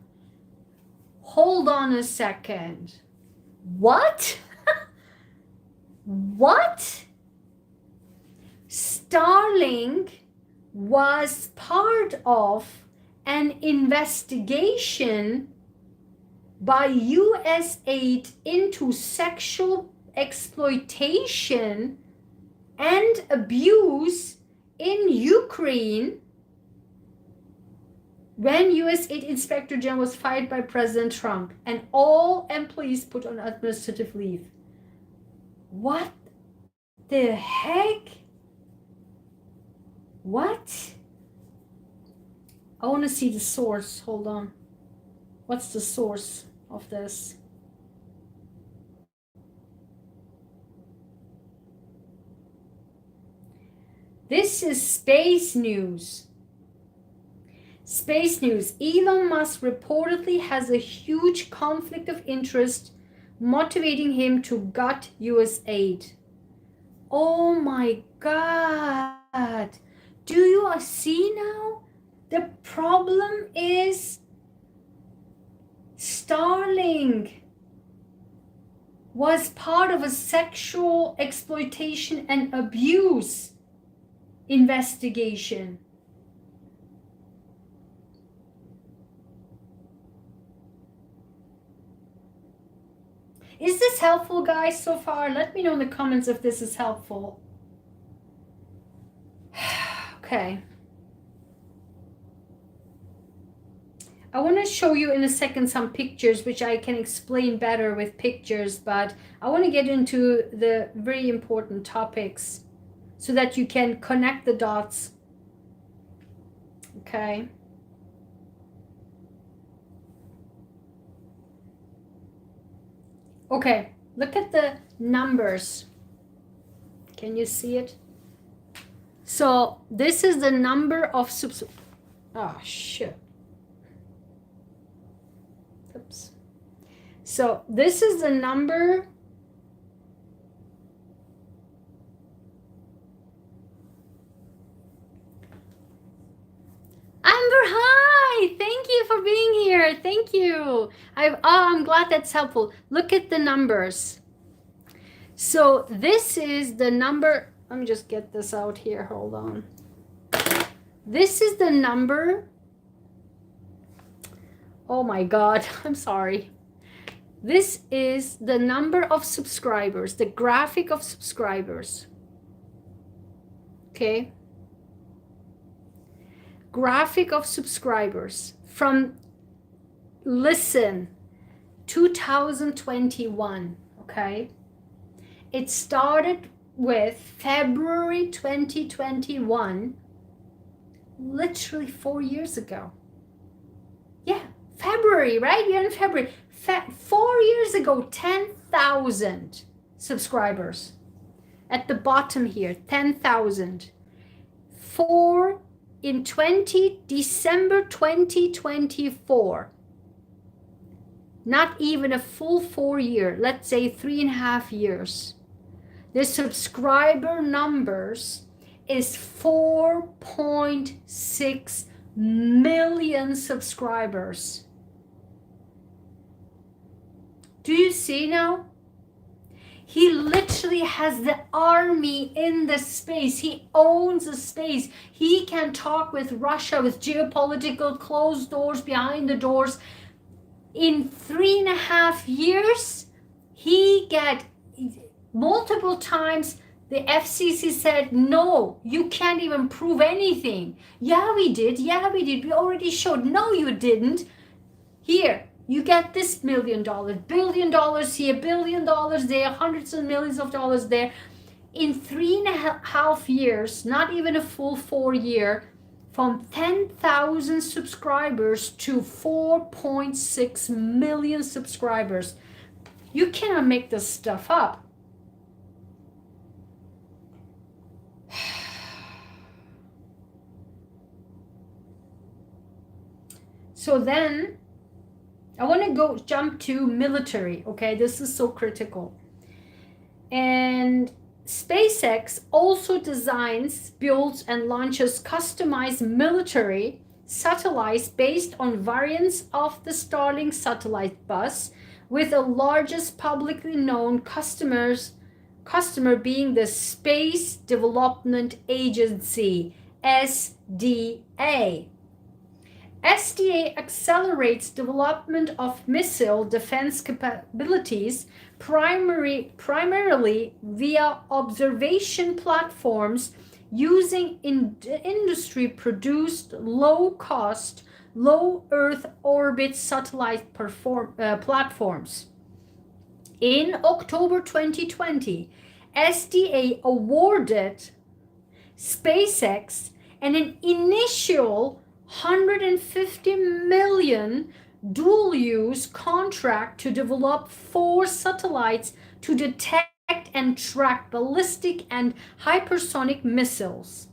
Hold on a second. What? What? Starlink was part of an investigation by USAID into sexual exploitation and abuse in Ukraine when USAID Inspector General was fired by President Trump and all employees put on administrative leave. What the heck? What? I want to see the source. Hold on. What's the source of this? This is Space News. Space News. Elon Musk reportedly has a huge conflict of interest motivating him to gut US aid. Oh my God. Do you see now? The problem is Starlink was part of a sexual exploitation and abuse investigation. Is this helpful, guys, so far? Let me know in the comments if this is helpful. Okay. I want to show you in a second some pictures, which I can explain better with pictures, but I want to get into the very important topics so that you can connect the dots. Okay. Okay, look at the numbers. Can you see it? So this is the number of oh shit. Oops. So this is the number. Amber, hi! Thank you for being here. Thank you. I'm glad that's helpful. Look at the numbers. So this is the number. Let me just get this out here. Hold on. This is the number. Oh my God, I'm sorry. This is the number of subscribers, the graphic of subscribers. Okay. Graphic of subscribers from, listen, 2021, okay? It started with February 2021, literally 4 years ago. Yeah, February, right? We're in February. 4 years ago, 10,000 subscribers. At the bottom here, 10,000. In December 2024, not even a full 4 year, let's say 3.5 years, the subscriber numbers is 4.6 million subscribers. Do you see now? He literally has the army in the space. He owns the space. He can talk with Russia with geopolitical closed doors, behind the doors. In 3.5 years, he got multiple times the FCC said, no, you can't even prove anything. Yeah, we did. Yeah, we did. We already showed. No, you didn't. Here. You get this $1 million, $1 billion here, $1 billion there, hundreds of millions of dollars there. In 3.5 years, not even a full 4 year, from 10,000 subscribers to 4.6 million subscribers. You cannot make this stuff up. So then, I want to jump to military, okay? This is so critical. And SpaceX also designs, builds, and launches customized military satellites based on variants of the Starlink satellite bus, with the largest publicly known customer being the Space Development Agency, SDA. SDA accelerates development of missile defense capabilities primarily via observation platforms using industry-produced low-cost, low Earth orbit satellite platforms. In October 2020, SDA awarded SpaceX an initial $150 million dual-use contract to develop 4 satellites to detect and track ballistic and hypersonic missiles.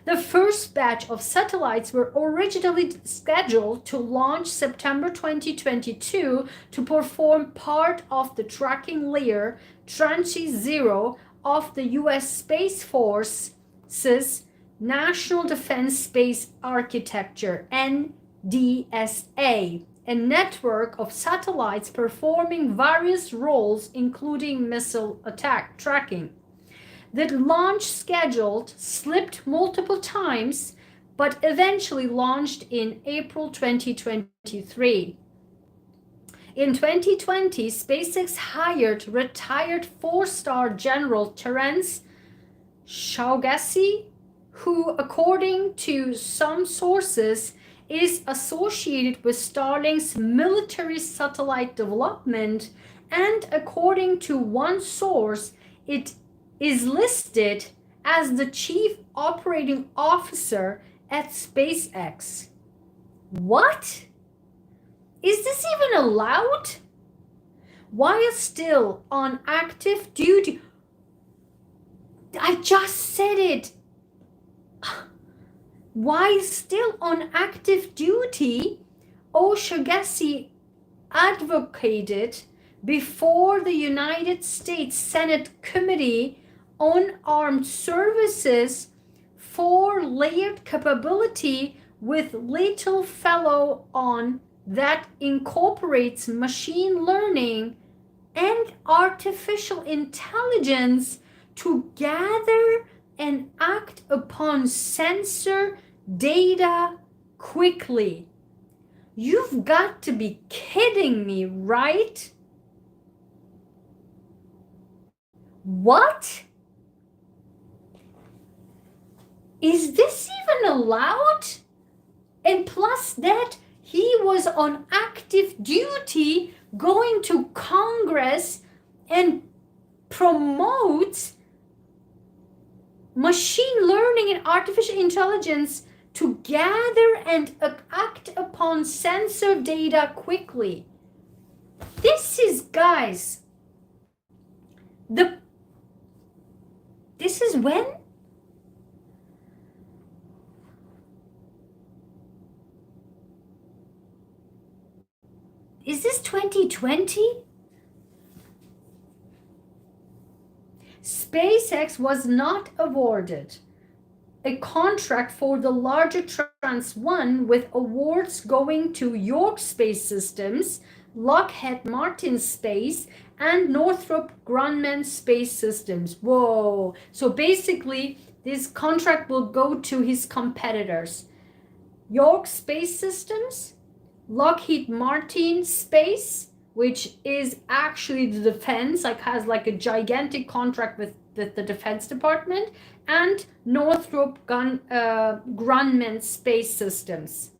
The first batch of satellites were originally scheduled to launch September 2022 to perform part of the tracking layer Tranche 0 of the U.S. Space Force's National Defense Space Architecture, NDSA, a network of satellites performing various roles including missile attack tracking. The launch schedule slipped multiple times, but eventually launched in April 2023. In 2020, SpaceX hired retired 4-star General Terence Shaugassi, who, according to some sources, is associated with Starlink's military satellite development, and according to one source, it is listed as the chief operating officer at SpaceX. What? Is this even allowed? While still on active duty, I just said it. While still on active duty, O'Shaughnessy advocated before the United States Senate Committee on Armed Services for layered capability with little fellow on that incorporates machine learning and artificial intelligence to gather and act upon sensor data quickly. You've got to be kidding me, right? What? Is this even allowed? And plus that, he was on active duty going to Congress and promotes machine learning and artificial intelligence to gather and act upon sensor data quickly. This is, guys, this is when? Is this 2020? SpaceX was not awarded a contract for the larger Tranche 1 with awards going to York Space Systems, Lockheed Martin Space, and Northrop Grumman Space Systems. Whoa. So basically, this contract will go to his competitors. York Space Systems, Lockheed Martin Space, which is actually the defense, like has like a gigantic contract with the Defense Department, and Northrop Grumman Space Systems.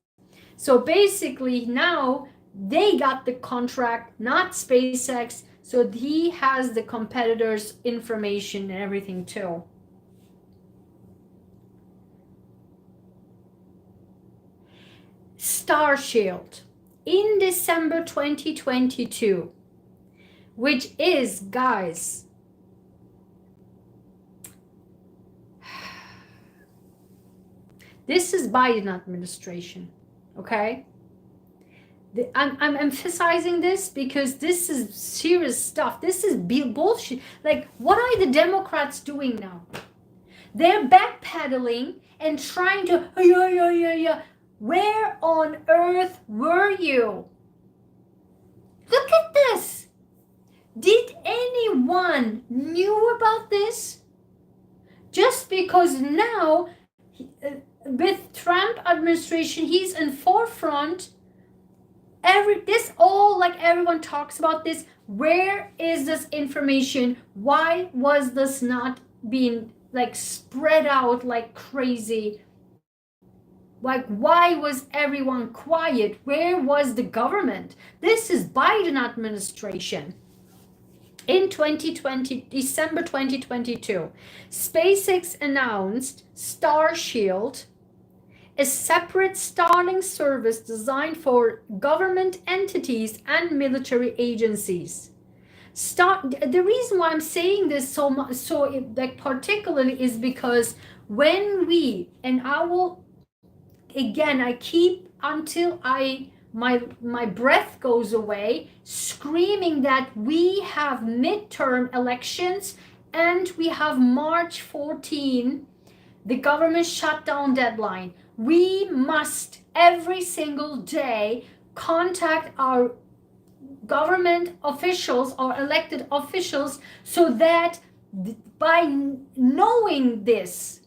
So basically now they got the contract, not SpaceX, so he has the competitors' information and everything too. Starshield in December 2022, which is, guys, this is Biden administration, okay? I'm emphasizing this because this is serious stuff. This is bullshit. Like, what are the Democrats doing now? They're backpedaling and trying to, yeah. Where on earth were you? Look at this. Did anyone knew about this? Just because now, with Trump administration, he's in forefront. This all, like, everyone talks about this. Where is this information? Why was this not being like spread out like crazy? Like, why was everyone quiet? Where was the government? This is Biden administration. In 2020, December 2022, SpaceX announced Starshield, a separate Starlink service designed for government entities and military agencies. The reason why I'm saying this so much, like particularly, is because when we, and I will, again, I keep until my breath goes away, screaming that we have midterm elections and we have March 14, the government shutdown deadline. We must every single day contact our government officials or elected officials, so that by knowing this,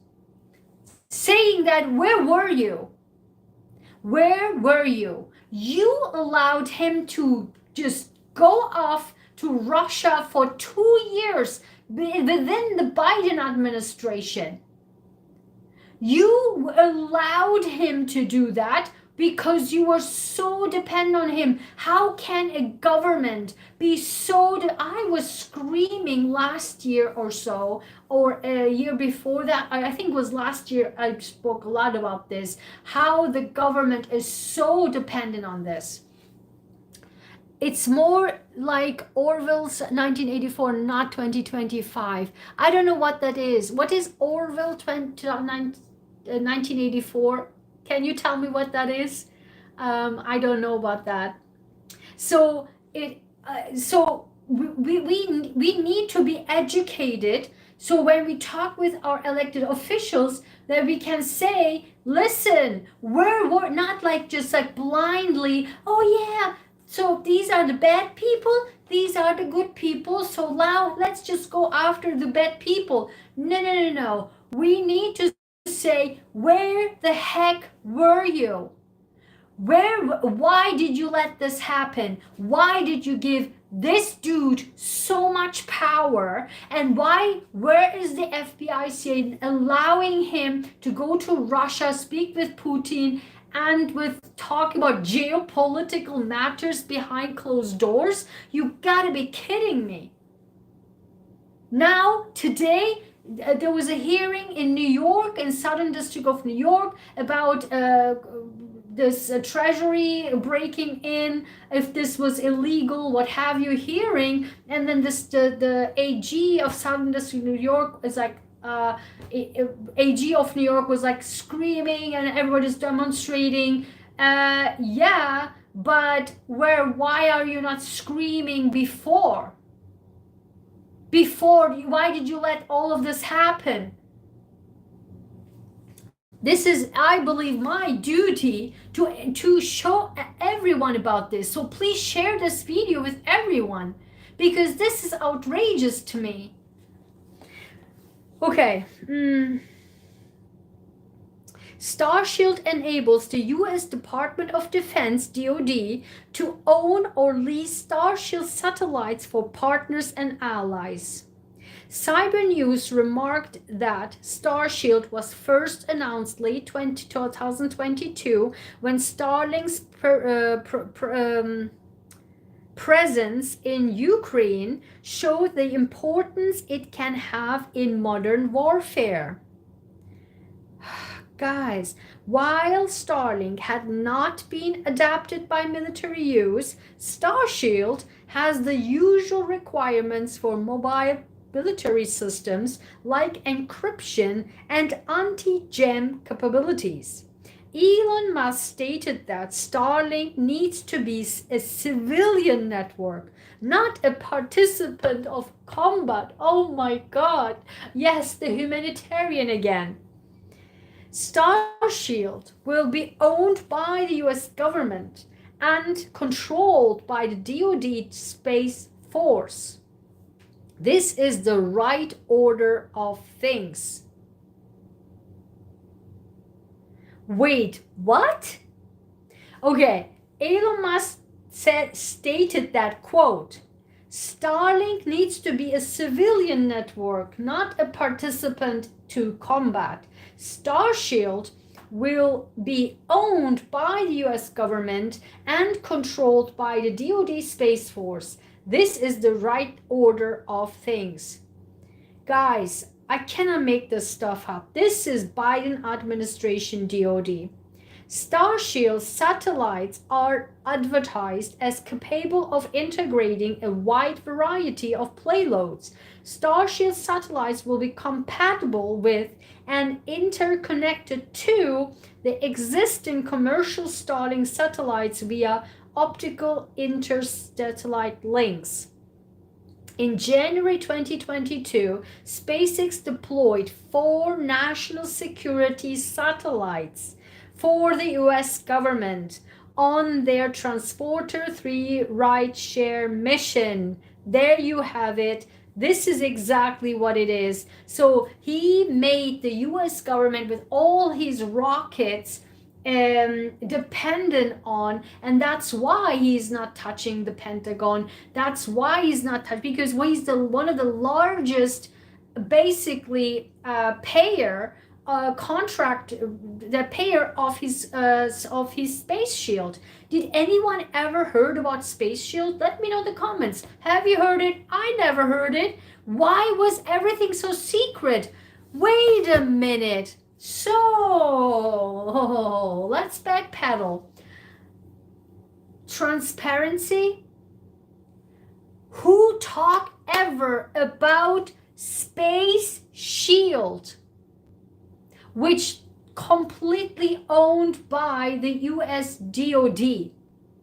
saying that, where were you? Where were you? You allowed him to just go off to Russia for 2 years within the Biden administration. You allowed him to do that because you were so dependent on him. How can a government be so... I was screaming last year or so, or a year before that, I think it was last year, I spoke a lot about this, how the government is so dependent on this. It's more like Orwell's 1984, not 2025. I don't know what that is. What is Orwell 1984? Can you tell me what that is? I don't know about that. So we need to be educated. So when we talk with our elected officials, that we can say, listen, we're not like just like blindly, oh yeah, so these are the bad people, these are the good people, so now let's just go after the bad people. No, no, no, no. We need to say, where the heck were you? Why did you let this happen? Why did you give this dude so much power? And where is the FBI saying, allowing him to go to Russia, speak with Putin, and with talk about geopolitical matters behind closed doors? You gotta be kidding me. Now, today, there was a hearing in New York, in Southern District of New York, about this Treasury breaking in, if this was illegal, what have you, hearing, and then the AG of Southern District of New York is like, AG of New York was like screaming and everybody's demonstrating. Yeah, but why are you not screaming before? Why did you let all of this happen? This is, I believe, my duty to show everyone about this. So please share this video with everyone, because this is outrageous to me. Okay. Starshield enables the U.S. Department of Defense, DoD, to own or lease Starshield satellites for partners and allies. Cyber News remarked that Starshield was first announced late 2022 when Starlink's presence in Ukraine showed the importance it can have in modern warfare. Guys, while Starlink had not been adapted by military use, Starshield has the usual requirements for mobile military systems like encryption and anti-jam capabilities. Elon Musk stated that Starlink needs to be a civilian network, not a participant of combat. Oh my God. Yes, the humanitarian again. Starshield will be owned by the US government and controlled by the DoD Space Force. This is the right order of things. Wait, what? Okay, Elon Musk stated that, quote, Starlink needs to be a civilian network, not a participant to combat. Starshield will be owned by the US government and controlled by the DoD Space Force. This is the right order of things. Guys, I cannot make this stuff up. This is Biden administration DoD. Starshield satellites are advertised as capable of integrating a wide variety of payloads. Starshield satellites will be compatible with and interconnected to the existing commercial Starlink satellites via optical intersatellite links. In January 2022, SpaceX deployed 4 national security satellites for the US government on their Transporter 3 ride-share mission. There you have it. This is exactly what it is. So he made the US government with all his rockets dependent on, and that's why he's not touching the Pentagon. That's why he's not touching, because he's one of the largest basically payer contract, the payer of his Space Shield. Did anyone ever heard about Space Shield? Let me know in the comments. Have you heard it? I never heard it. Why was everything so secret? Wait a minute. So let's backpedal. Transparency, Who talk ever about Space Shield, which completely owned by the US DoD,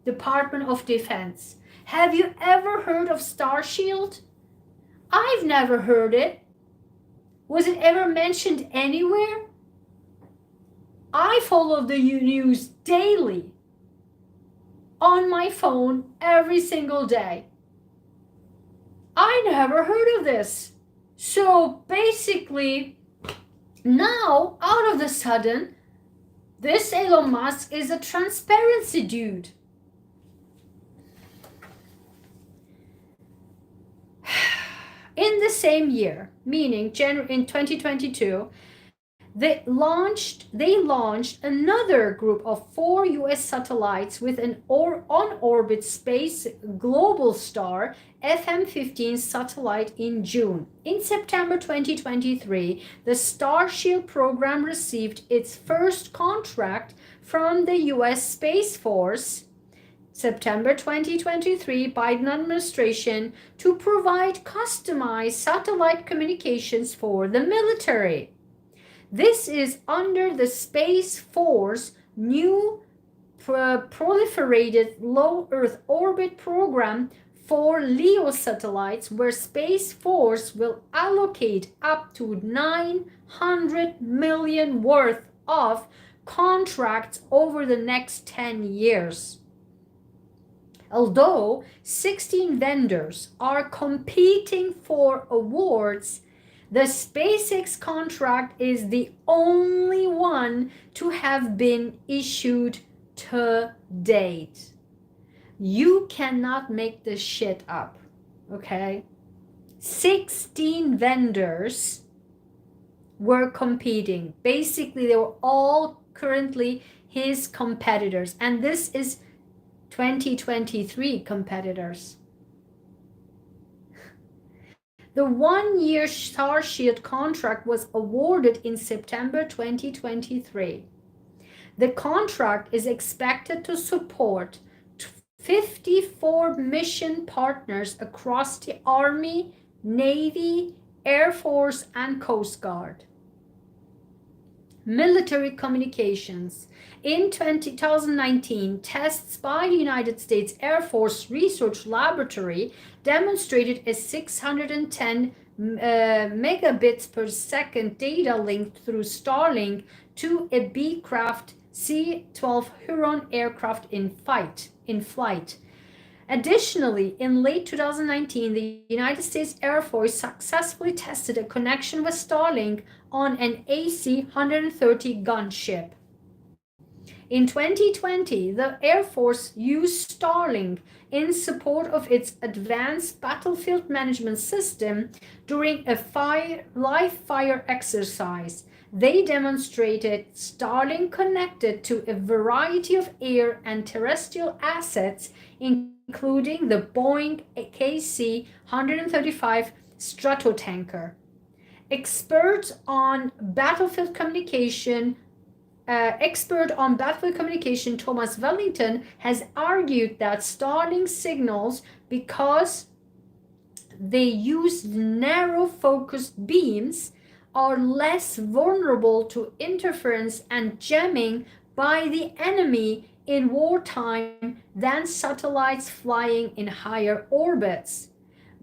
Department of Defense? Have you ever heard of Starshield? I've never heard it. Was it ever mentioned anywhere? I follow the news daily on my phone every single day. I never heard of this. So basically, now out of the sudden, this Elon Musk is a transparency dude. In the same year, meaning in 2022, they launched another group of 4 US satellites with an on-orbit space global star FM-15 satellite in June. In September 2023, the Starshield program received its first contract from the US Space Force. September 2023, Biden administration to provide customized satellite communications for the military. This is under the Space Force new proliferated low Earth orbit program for LEO satellites, where Space Force will allocate up to $900 million worth of contracts over the next 10 years. Although 16 vendors are competing for awards, the SpaceX contract is the only one to have been issued to date. You cannot make this shit up, okay? 16 vendors were competing. Basically, they were all currently his competitors, and this is 2023 competitors. The one-year Starshield contract was awarded in September 2023. The contract is expected to support 54 mission partners across the Army, Navy, Air Force, and Coast Guard. Military communications. In 2019, tests by the United States Air Force Research Laboratory demonstrated a 610 megabits per second data link through Starlink to a B-craft C-12 Huron aircraft in flight. Additionally, in late 2019, the United States Air Force successfully tested a connection with Starlink on an AC-130 gunship. In 2020, the Air Force used Starlink in support of its advanced battlefield management system during a live fire exercise. They demonstrated Starlink connected to a variety of air and terrestrial assets, including the Boeing KC-135 Stratotanker. Expert on battlefield communication Thomas Wellington has argued that Starlink signals, because they use narrow focused beams, are less vulnerable to interference and jamming by the enemy in wartime than satellites flying in higher orbits.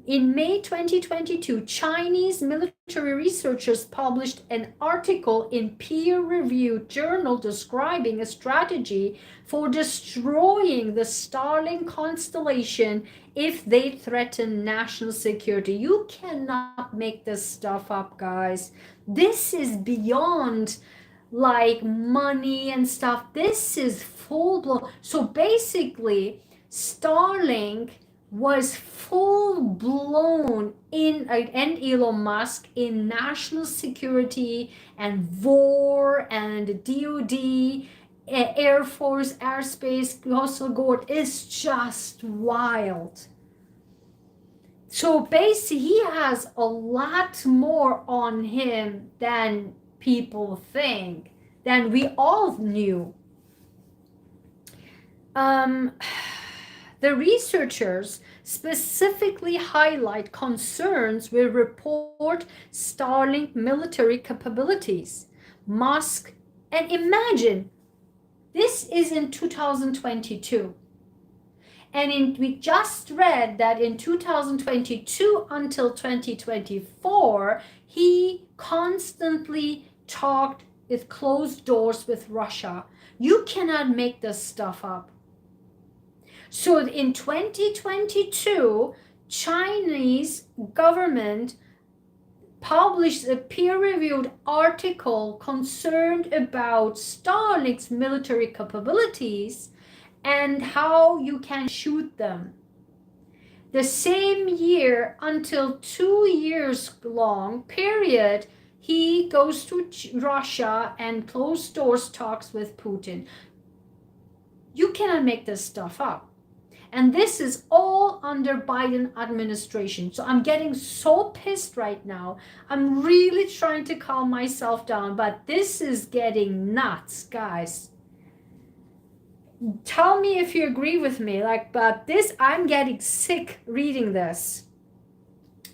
In May 2022, Chinese military researchers published an article in peer-reviewed journal describing a strategy for destroying the Starlink constellation if they threaten national security. You cannot make this stuff up, guys. This is beyond like money and stuff. This is full-blown. So basically, Starlink was full-blown and Elon Musk in national security and war and DoD, Air Force, airspace, Coastal Guard is just wild. So basically, he has a lot more on him than people think, than we all knew. The researchers specifically highlight concerns with report Starlink military capabilities. Musk, and imagine, this is in 2022. And we just read that in 2022 until 2024, he constantly talked with closed doors with Russia. You cannot make this stuff up. So in 2022, Chinese government published a peer-reviewed article concerned about Starlink's military capabilities and how you can shoot them. The same year, until 2 years long period, he goes to Russia and closed doors talks with Putin. You cannot make this stuff up. And this is all under Biden administration. So I'm getting so pissed right now. I'm really trying to calm myself down, but this is getting nuts, guys. Tell me if you agree with me. But this, I'm getting sick reading this.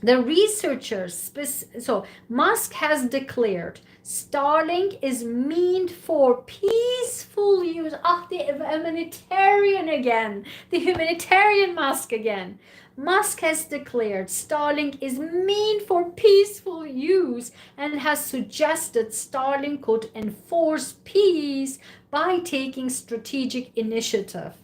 The researchers, so Musk has declared Starlink is meant for peaceful use. The humanitarian again. The humanitarian Musk again. Musk has declared Starlink is meant for peaceful use and has suggested Starlink could enforce peace by taking strategic initiative.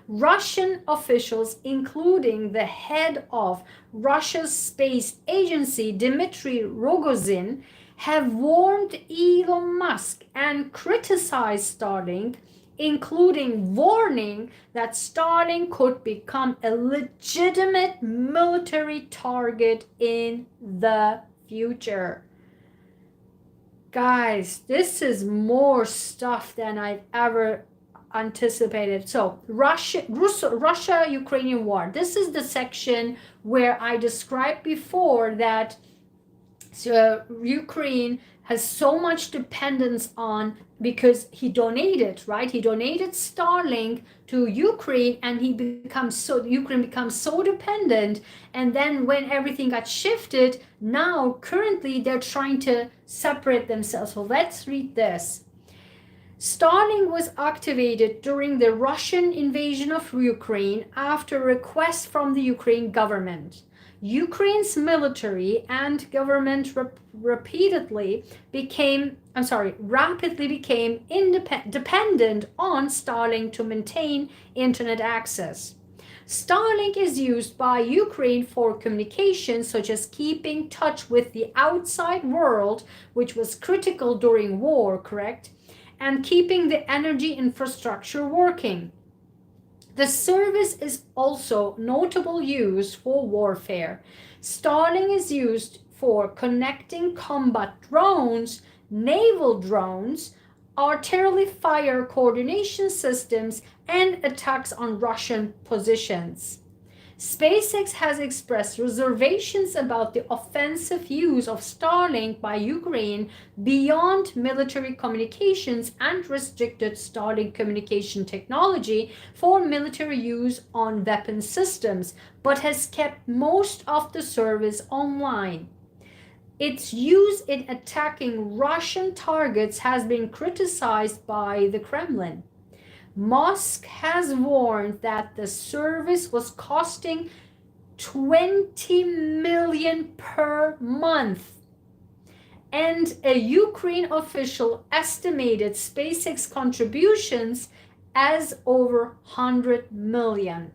Russian officials, including the head of Russia's space agency, Dmitry Rogozin, have warned Elon Musk and criticized Starlink, including warning that Starlink could become a legitimate military target in the future. Guys, this is more stuff than I've ever anticipated. So Russia-Ukrainian war. This is the section where I described before that Ukraine has so much dependence on, because he donated, right? He donated Starlink to Ukraine, and Ukraine becomes so dependent. And then when everything got shifted, now currently they're trying to separate themselves. So let's read this. Starlink was activated during the Russian invasion of Ukraine after a request from the Ukraine government. Ukraine's military and government rapidly became dependent on Starlink to maintain internet access. Starlink is used by Ukraine for communication, such as keeping touch with the outside world, which was critical during war, correct? And keeping the energy infrastructure working. The service is also notable use for warfare. Starlink is used for connecting combat drones, naval drones, artillery fire coordination systems, and attacks on Russian positions. SpaceX has expressed reservations about the offensive use of Starlink by Ukraine beyond military communications and restricted Starlink communication technology for military use on weapon systems, but has kept most of the service online. Its use in attacking Russian targets has been criticized by the Kremlin. Musk has warned that the service was costing $20 million per month, and a Ukraine official estimated SpaceX contributions as over $100 million.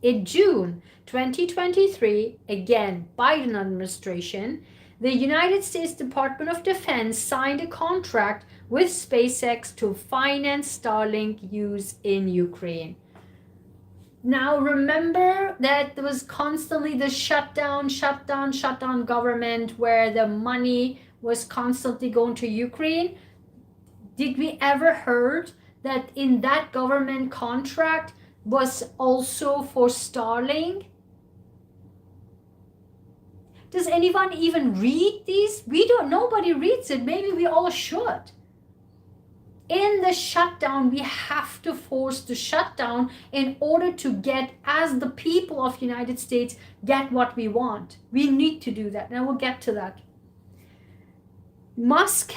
In June 2023, again, Biden administration, the United States Department of Defense signed a contract with SpaceX to finance Starlink use in Ukraine. Now remember that there was constantly the shutdown government where the money was constantly going to Ukraine. Did we ever heard that in that government contract was also for Starlink? Does anyone even read these? Nobody reads it. Maybe we all should. In the shutdown, we have to force the shutdown in order to get, as the people of United States, get what we want. We need to do that, and I will get to that. Musk,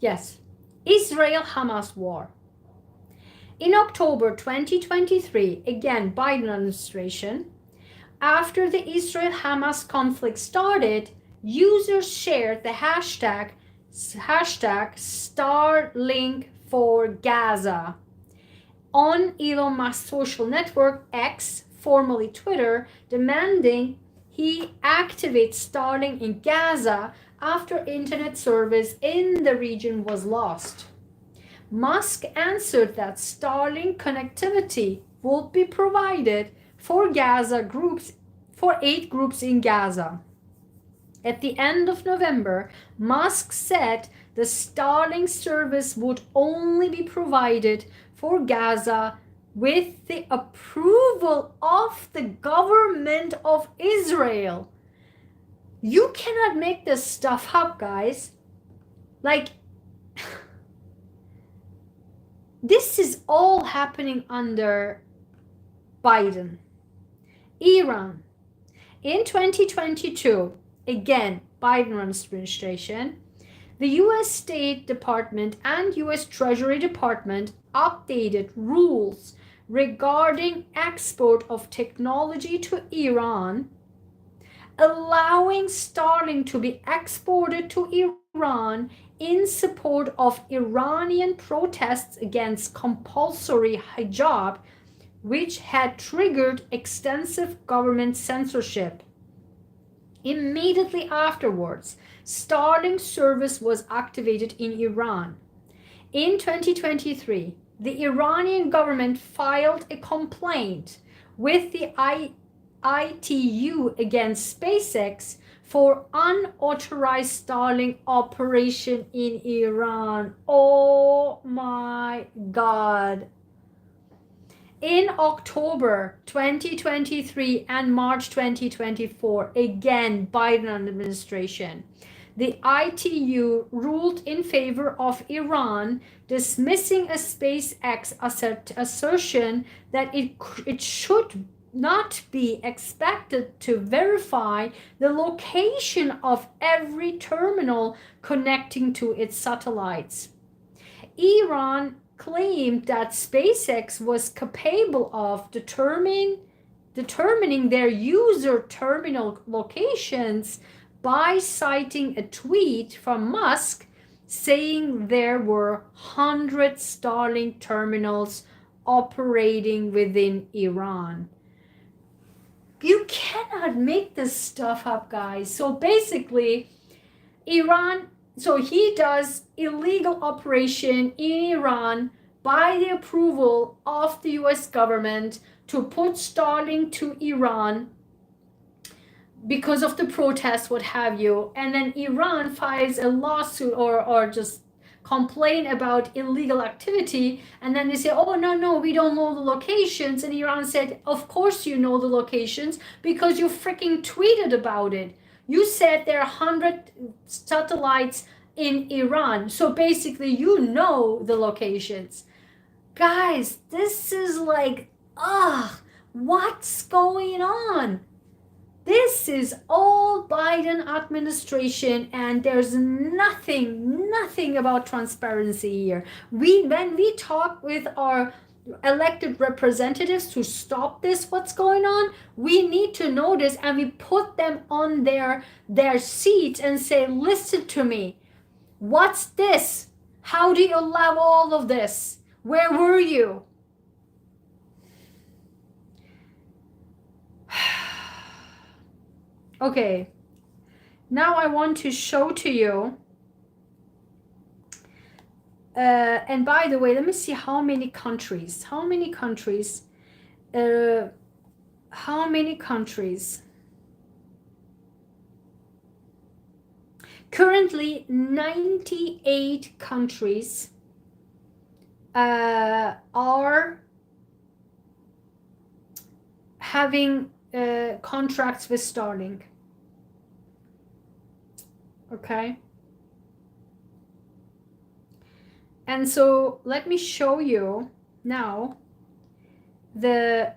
yes, Israel-Hamas war. In October 2023, again, Biden administration, after the Israel-Hamas conflict started, users shared the hashtag Starlink for Gaza on Elon Musk's social network X, formerly Twitter, demanding he activate Starlink in Gaza after internet service in the region was lost. Musk answered that Starlink connectivity would be provided for Gaza groups, for 8 groups in Gaza. At the end of November, Musk said the Starlink service would only be provided for Gaza with the approval of the government of Israel. You cannot make this stuff up, guys. Like, this is all happening under Biden. Iran. In 2022, again, Biden administration, the US State Department and US Treasury Department updated rules regarding export of technology to Iran, allowing Starlink to be exported to Iran in support of Iranian protests against compulsory hijab, which had triggered extensive government censorship. Immediately afterwards, Starlink service was activated in Iran. In 2023, the Iranian government filed a complaint with the ITU against SpaceX for unauthorized Starlink operation in Iran. Oh my God. In October 2023 and March 2024, again, Biden administration, the ITU ruled in favor of Iran, dismissing a SpaceX assertion that it should not be expected to verify the location of every terminal connecting to its satellites. Iran claimed that SpaceX was capable of determining their user terminal locations by citing a tweet from Musk saying there were 100 Starlink terminals operating within Iran. You cannot make this stuff up, guys. So basically, Iran, so he does illegal operation in Iran by the approval of the US government to put Starlink to Iran because of the protests, what have you. And then Iran files a lawsuit or just complain about illegal activity, and then they say, oh no, we don't know the locations. And Iran said, of course you know the locations because you freaking tweeted about it. You said there are 100 satellites in Iran, so basically you know the locations. Guys, this is like, what's going on? This is all Biden administration, and there's nothing about transparency here. When we talk with our elected representatives to stop this, what's going on, we need to know this, and we put them on their seats and say, listen to me. What's this? How do you allow all of this? Where were you? Okay, now I want to show to you, and by the way, let me see how many countries, currently 98 countries are having contracts with Starlink. Okay. And so let me show you now the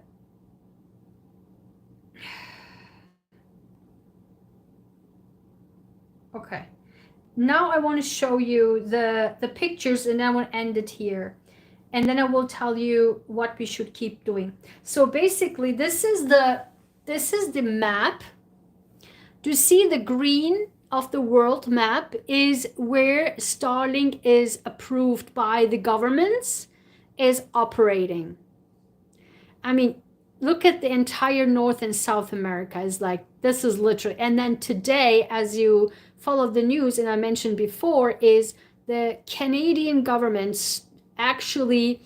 okay. Now I want to show you the pictures, and I will end it here. And then I will tell you what we should keep doing. So basically this is the map. Do you see the green of the world map is where Starlink is approved by the governments, is operating. I mean, look at the entire North and South America. Is like, this is literally, and then today, as you follow the news, and I mentioned before, is the Canadian government actually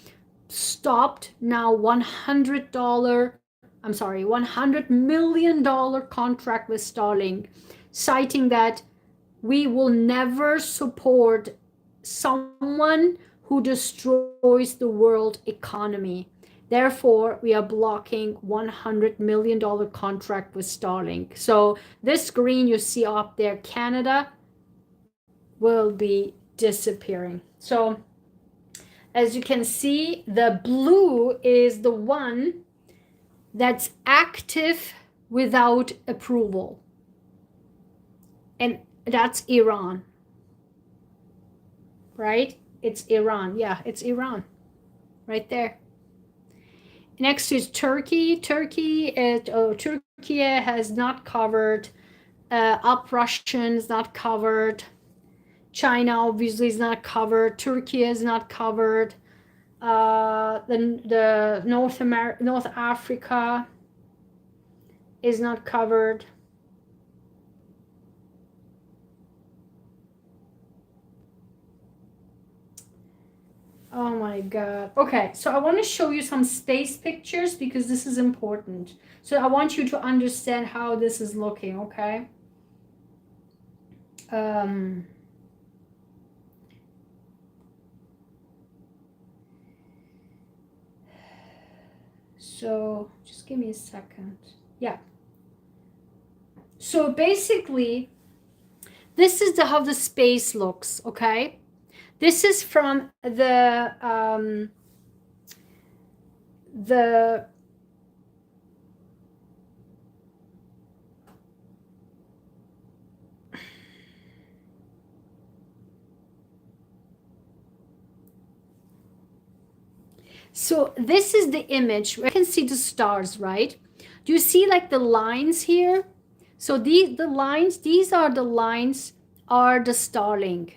stopped now $100 million contract with Starlink, citing that we will never support someone who destroys the world economy. Therefore, we are blocking $100 million contract with Starlink. So this green you see up there, Canada, will be disappearing. So as you can see, the blue is the one that's active without approval. And that's Iran. Right? It's Iran. Yeah, it's Iran. Right there. Next is Turkey. Turkey has not covered. Up Russian is not covered. China obviously is not covered. Turkey is not covered. The North Africa is not covered. Oh my God. Okay, so I want to show you some space pictures because this is important. So I want you to understand how this is looking, okay? So just give me a second. Yeah. So basically, this is how the space looks, okay? This is from the so this is the image where you can see the stars, right? Do you see like the lines here? So these are the lines are the Starlink.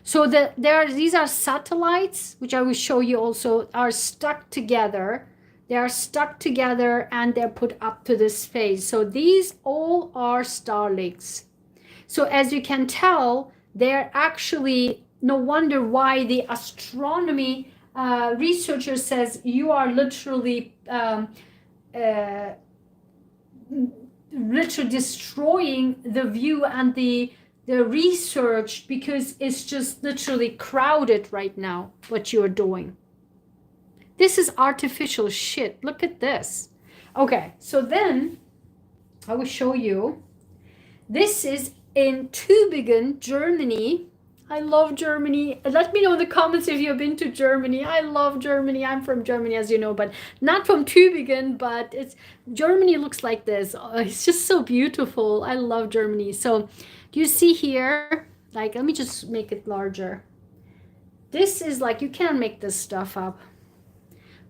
So these are satellites, which I will show you also, are stuck together. They are stuck together and they're put up to the space. So these all are Starlinks. So as you can tell, they're actually, no wonder why the astronomy researcher says you are literally literally destroying the view and the research, because it's just literally crowded right now what you're doing. This is artificial shit. Look at this. Okay, so then I will show you. This is in Tübingen, Germany. I love Germany. Let me know in the comments if you've been to Germany. I love Germany. I'm from Germany, as you know, but not from Tübingen, but Germany looks like this. Oh, it's just so beautiful. I love Germany. So do you see here? Like, let me just make it larger. This is like, you can't make this stuff up.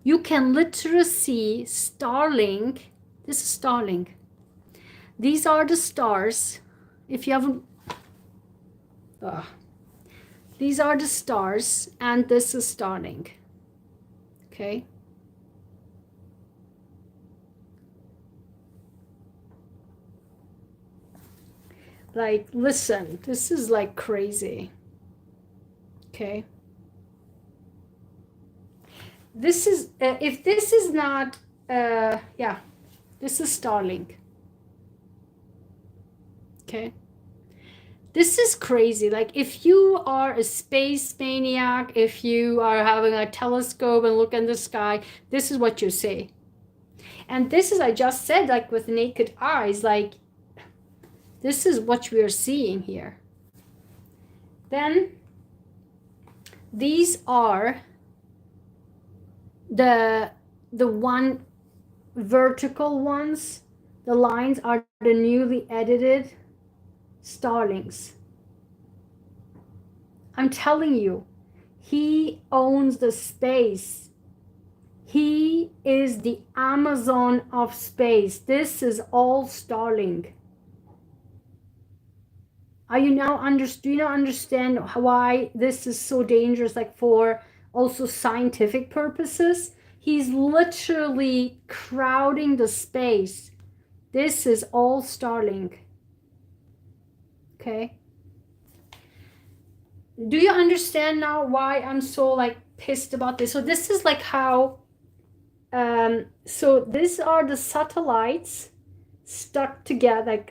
You can literally see Starlink. This is Starlink. These are the stars. If you haven't, these are the stars, and this is Starlink. Okay. Like, listen, this is like crazy. Okay. This is, if this is not, yeah, this is Starlink. Okay. This is crazy. Like, if you are a space maniac, if you are having a telescope and look in the sky, this is what you see. And this is, I just said, like with naked eyes, like, this is what we are seeing here. Then these are the one vertical ones. The lines are the newly edited Starlinks. I'm telling you, he owns the space. He is the Amazon of space. This is all Starlink. Are you now do you now understand why this is so dangerous, like for also scientific purposes? He's literally crowding the space. This is all Starlink. Okay. Do you understand now why I'm so like pissed about this? So this is like how, so these are the satellites stuck together,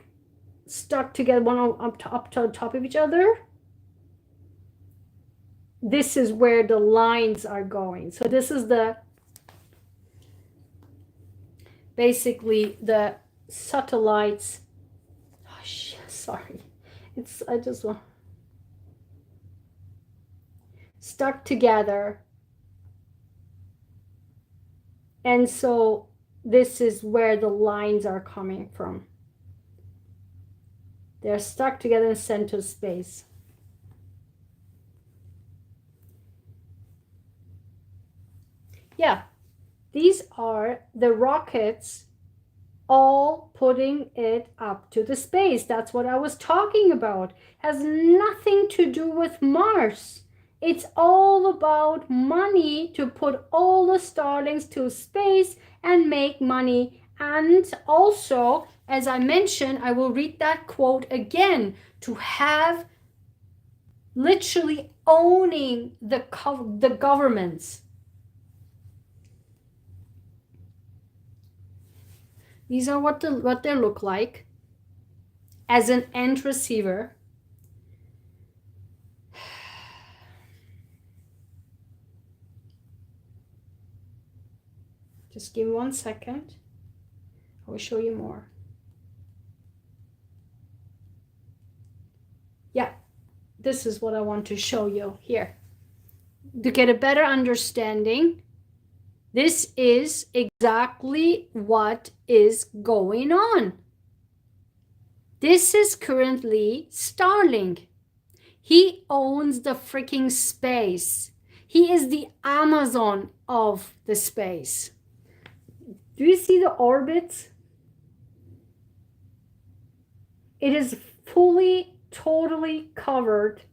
one up to top of each other. This is where the lines are going. So this is the basically the satellites. Oh, sorry, I just want stuck together, and so this is where the lines are coming from. They're stuck together in center space. Yeah, these are the rockets all putting it up to the space. That's what I was talking about. Has nothing to do with Mars. It's all about money to put all the Starlinks to space and make money. And also, as I mentioned, I will read that quote again, to have literally owning the governments. These are what they look like as an end receiver. Just give me 1 second. I will show you more. Yeah, this is what I want to show you here. To get a better understanding, this is exactly what is going on. This is currently Starlink. He owns the freaking space. He is the Amazon of the space. Do you see the orbits? It is fully, totally covered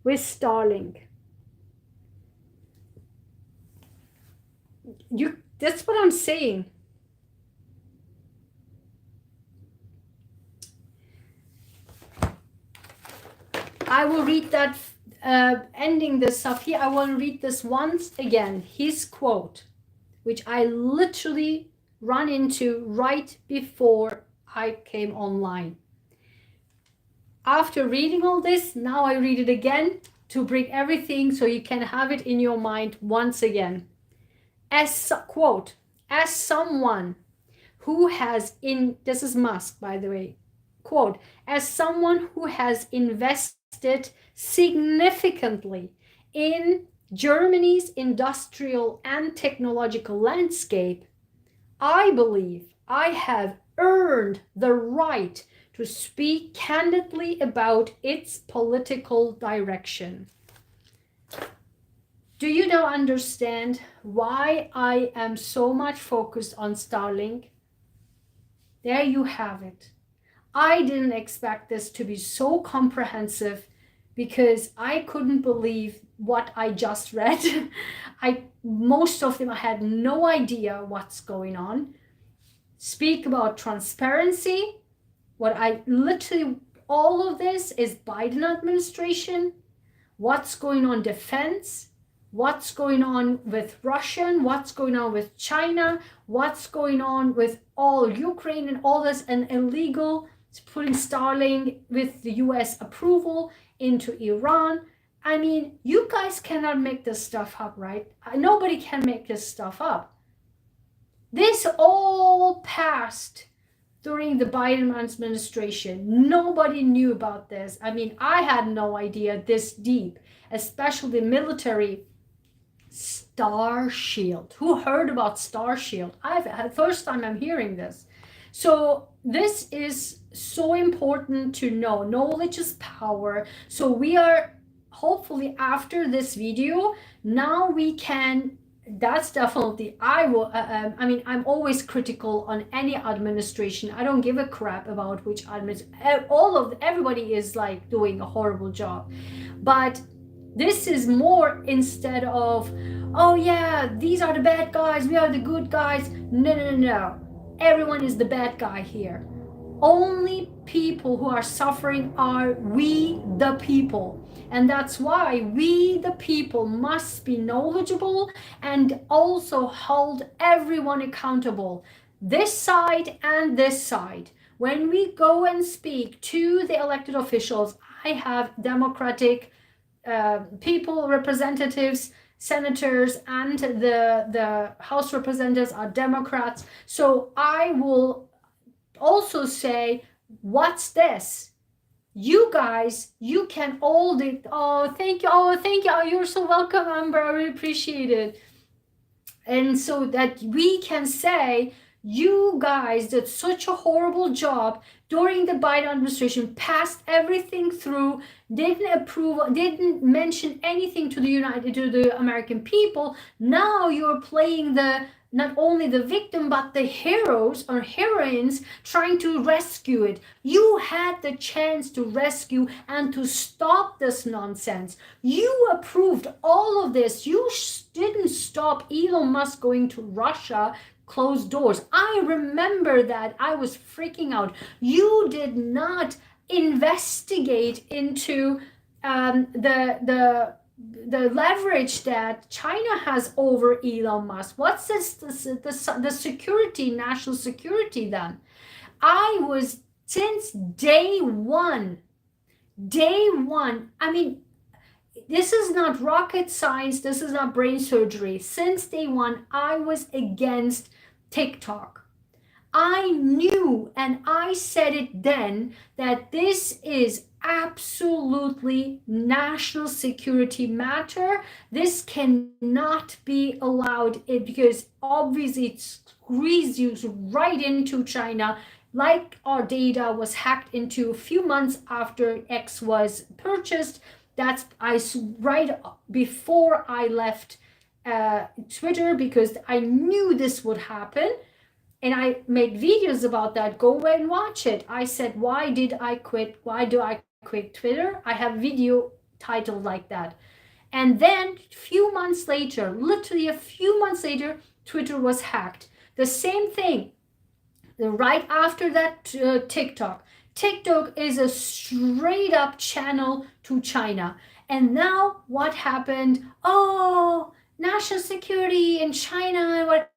with Starlink. That's what I'm saying. I will read that, ending this stuff here. I will read this once again. His quote, which I literally run into right before I came online. After reading all this, now I read it again to bring everything so you can have it in your mind once again. Quote, as someone who has this is Musk, by the way, quote, as someone who has invested significantly in Germany's industrial and technological landscape, I believe I have earned the right to speak candidly about its political direction. Do you now understand why I am so much focused on Starlink? There you have it. I didn't expect this to be so comprehensive because I couldn't believe what I just read. Most of them, I had no idea what's going on. Speak about transparency. All of this is Biden administration. What's going on defense? What's going on with Russia? What's going on with China? What's going on with all Ukraine and all this, and illegal putting Starlink with the US approval into Iran. I mean, you guys cannot make this stuff up, right? Nobody can make this stuff up. This all passed during the Biden administration. Nobody knew about this. I mean, I had no idea this deep, especially the military. Star Shield. Who heard about Star Shield? First time I'm hearing this. So this is so important to know. Knowledge is power. So we are hopefully after this video, now we can, that's definitely, I will, I mean, I'm always critical on any administration. I don't give a crap about which administration. Everybody is like doing a horrible job. But this is more instead of, oh yeah, these are the bad guys, we are the good guys. No, no, no, no. Everyone is the bad guy here. Only people who are suffering are we the people. And that's why we the people must be knowledgeable and also hold everyone accountable. This side and this side. When we go and speak to the elected officials, I have Democratic people, representatives, senators, and the House representatives are Democrats. So I will also say, what's this? You guys, you can all do, oh, thank you, oh, you're so welcome, Amber, I really appreciate it. And so that we can say, you guys did such a horrible job during the Biden administration, passed everything through, didn't approve, didn't mention anything to the American people. Now you're playing the not only the victim but the heroes or heroines trying to rescue it. You had the chance to rescue and to stop this nonsense. You approved all of this. You didn't stop Elon Musk going to Russia, closed doors. I remember that. I was freaking out. You did not investigate into the leverage that China has over Elon Musk. What's this the security, national security then? I was, since day one, I mean, this is not rocket science, this is not brain surgery. Since day one, I was against TikTok. I knew, and I said it then, that this is absolutely national security matter. This cannot be allowed, because obviously it squeezes you right into China, like our data was hacked into a few months after X was purchased. That's right before I left Twitter, because I knew this would happen. And I made videos about that. Go and watch it. I said, why did I quit? Why do I quit Twitter? I have video titled like that. And then a few months later, literally a few months later, Twitter was hacked. The same thing. Right after that, TikTok. TikTok is a straight up channel to China. And now what happened? Oh, national security in China. What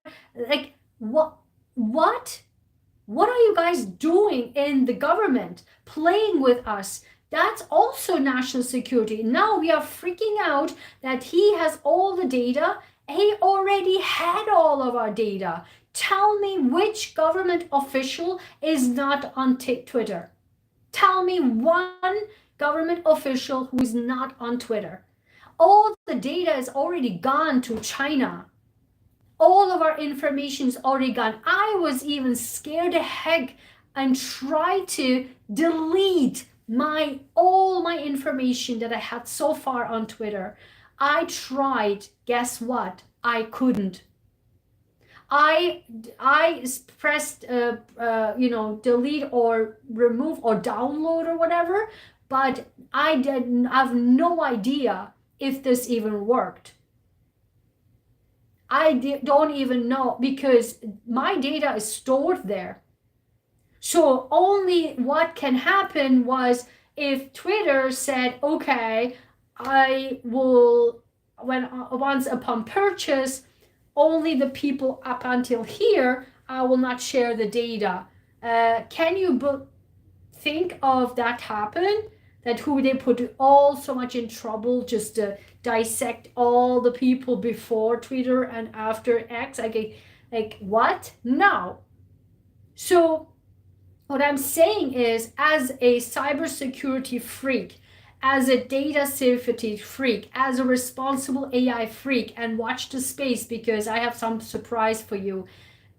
are you guys doing in the government? Playing with us. That's also national security. Now we are freaking out that he has all the data. He already had all of our data. Tell me which government official is not on Twitter. Tell me one government official who is not on Twitter. All the data is already gone to China. All of our information is already gone. I was even scared to heck and tried to delete all my information that I had so far on Twitter. I tried. Guess what? I couldn't. I pressed delete or remove or download or whatever, but I have no idea if this even worked. I don't even know, because my data is stored there. So only what can happen was if Twitter said, okay, I will, once upon purchase, only the people up until here, I will not share the data. Can you think of that happen? That who they put all so much in trouble just to dissect all the people before Twitter and after X? Like what? No. So What I'm saying is, as a cybersecurity freak, as a data safety freak, as a responsible AI freak, and watch the space because I have some surprise for you.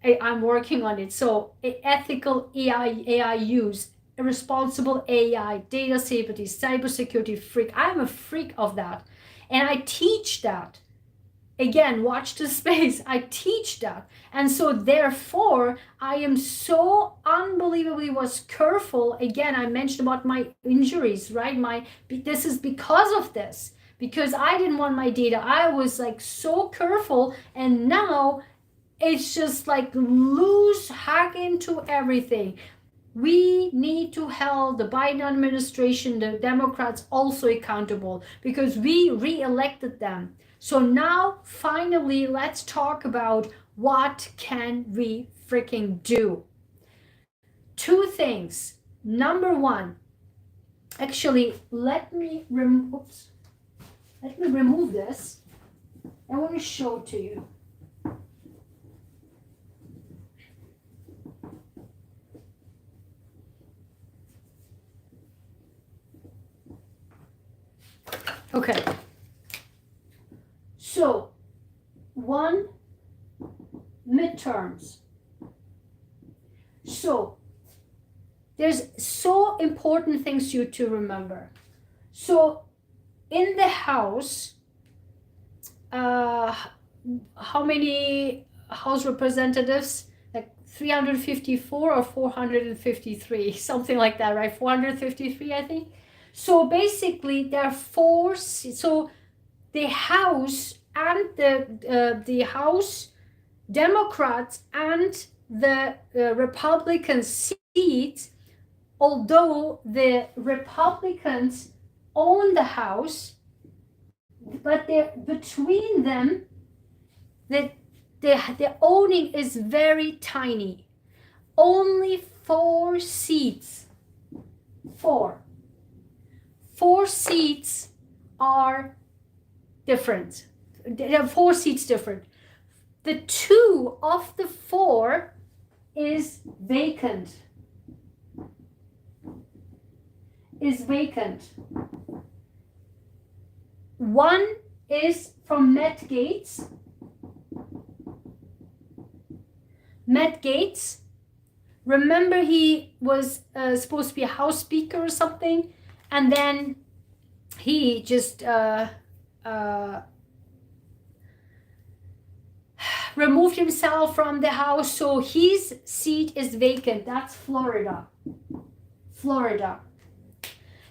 I'm working on it. So ethical AI use, responsible AI, data safety, cybersecurity freak. I'm a freak of that. And I teach that. Again, watch the space. I teach that. And so therefore, I am so unbelievably was careful. Again, I mentioned about my injuries, right? This is because of this. Because I didn't want my data. I was like so careful, and now it's just like loose, hack into everything. We need to hold the Biden administration, the Democrats, also accountable because we re-elected them. So now, finally, let's talk about what can we freaking do. Two things. Number one, actually, let me remove this. I want to show to you. Okay. So, one, midterms. So, there's so important things you to remember. So, in the House, how many House representatives? Like 354 or 453, something like that, right? 453, I think. So basically, there are four. So the House and the House Democrats and the Republican seats, although the Republicans own the House, but between them, the owning is very tiny. Only 4 seats. Four seats are different. There are 4 seats different. The 2 of the 4 is vacant. One is from Matt Gaetz. Remember, he was supposed to be a House Speaker or something, and then he just removed himself from the House, so his seat is vacant. That's Florida.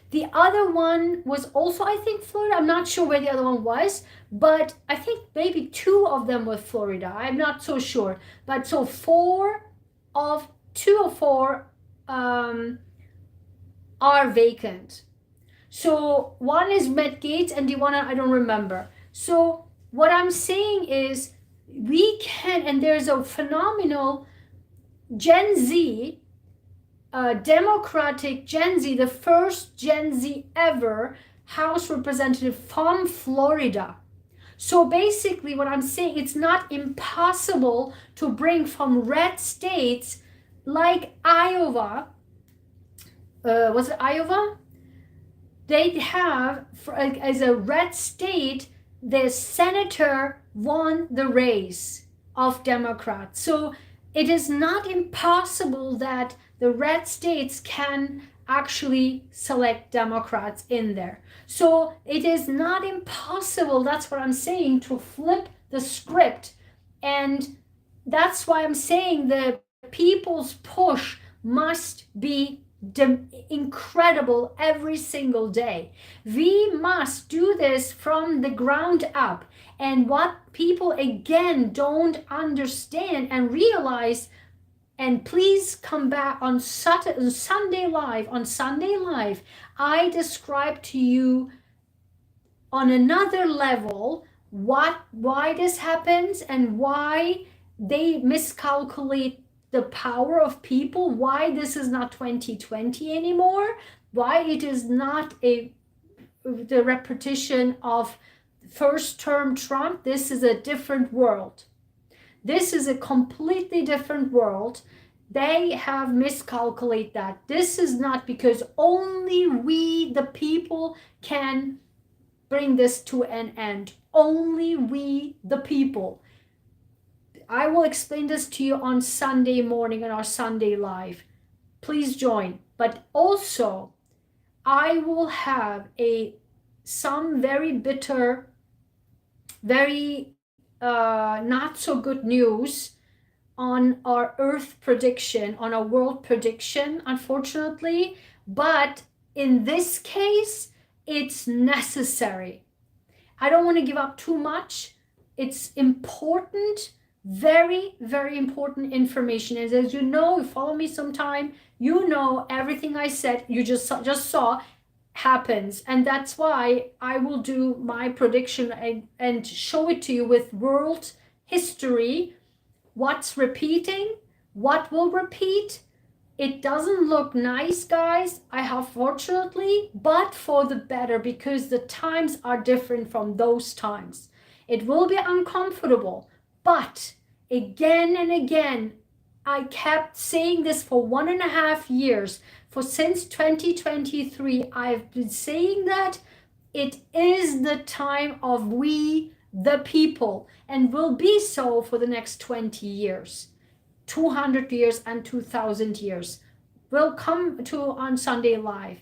The other one was also, I think, Florida. I'm not sure where the other one was, but I think maybe 2 of them were Florida. I'm not so sure. But so 2 of 4 are vacant. So one is Matt Gaetz and the one I don't remember. So what I'm saying is we can, and there's a phenomenal Gen Z, Democratic Gen Z, the first Gen Z ever House representative from Florida. So basically what I'm saying, it's not impossible to bring from red states like Iowa. Was it Iowa? They have, as a red state, the senator won the race of Democrats. So it is not impossible that the red states can actually select Democrats in there. So it is not impossible, that's what I'm saying, to flip the script. And that's why I'm saying the people's push must be incredible every single day. We must do this from the ground up. And what people again don't understand and realize, and please come back on Sunday Live, I describe to you on another level why this happens and why they miscalculate the power of people, why this is not 2020 anymore, why it is not the repetition of first term Trump. This is a different world. This is a completely different world. They have miscalculated that. This is not because only we, the people, can bring this to an end. Only we, the people. I will explain this to you on Sunday morning in our Sunday live. Please join. But also, I will have some very bitter, very not so good news on our Earth prediction, on our world prediction, unfortunately. But in this case, it's necessary. I don't want to give up too much. It's important, very, very important information. And as you know, you follow me sometime, you know everything I said, you just saw happens. And that's why I will do my prediction and show it to you with world history, what's repeating, what will repeat. It doesn't look nice, guys, I have fortunately, but for the better, because the times are different from those times. It will be uncomfortable, but again and again, I kept saying this for 1.5 years. Since 2023, I've been saying that it is the time of we, the people, and will be so for the next 20 years. 200 years and 2000 years. We'll come to on Sunday live.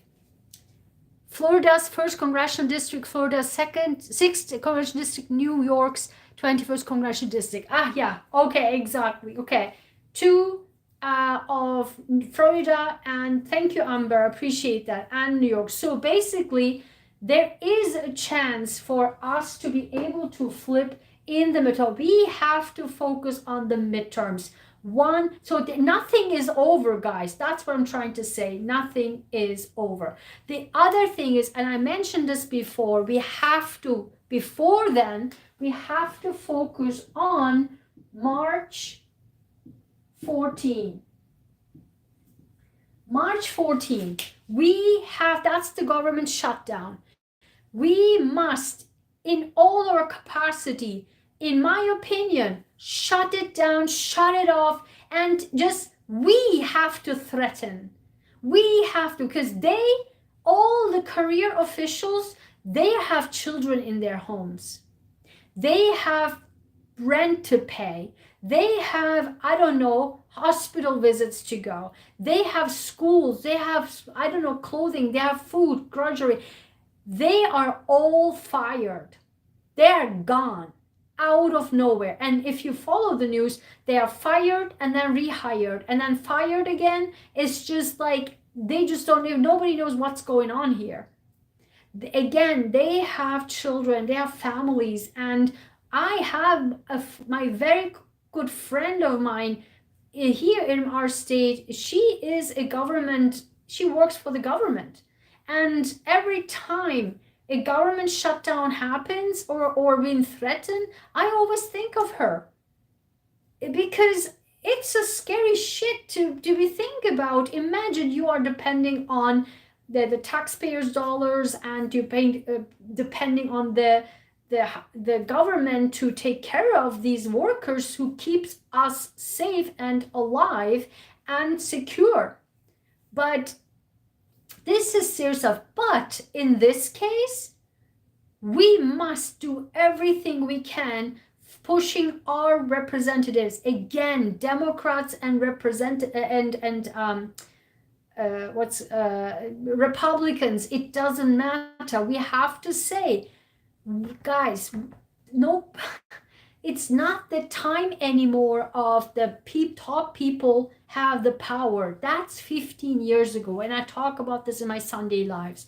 Florida's 1st Congressional District, Florida's 6th Congressional District, New York's 21st Congressional District. Yeah, okay, exactly. Okay, 2 of Florida, and thank you, Amber, appreciate that, and New York. So basically, there is a chance for us to be able to flip in the middle. We have to focus on the midterms. Nothing is over, guys. That's what I'm trying to say. Nothing is over. The other thing is, and I mentioned this before, before then, we have to focus on March 14. March 14, that's the government shutdown. We must, in all our capacity, in my opinion, shut it down, shut it off, and we have to threaten. We have to, because all the career officials, they have children in their homes. They have rent to pay. They have, I don't know, hospital visits to go. They have schools. They have, I don't know, clothing. They have food, grocery. They are all fired. They are gone out of nowhere. And if you follow the news, they are fired and then rehired and then fired again. It's just like, they just don't know. Nobody knows what's going on here. Again, they have children, they have families, and I have my very good friend of mine here in our state. She is she works for the government. And every time a government shutdown happens or being threatened, I always think of her. Because it's a scary shit to be think about. Imagine you are depending on the taxpayers' dollars, and you're paying, depending on the government to take care of these workers who keeps us safe and alive and secure. But this is serious stuff. But in this case, we must do everything we can, pushing our representatives, again, Democrats and Republicans. It doesn't matter. We have to say, guys, no, it's not the time anymore of the top people have the power. That's 15 years ago, and I talk about this in my Sunday lives.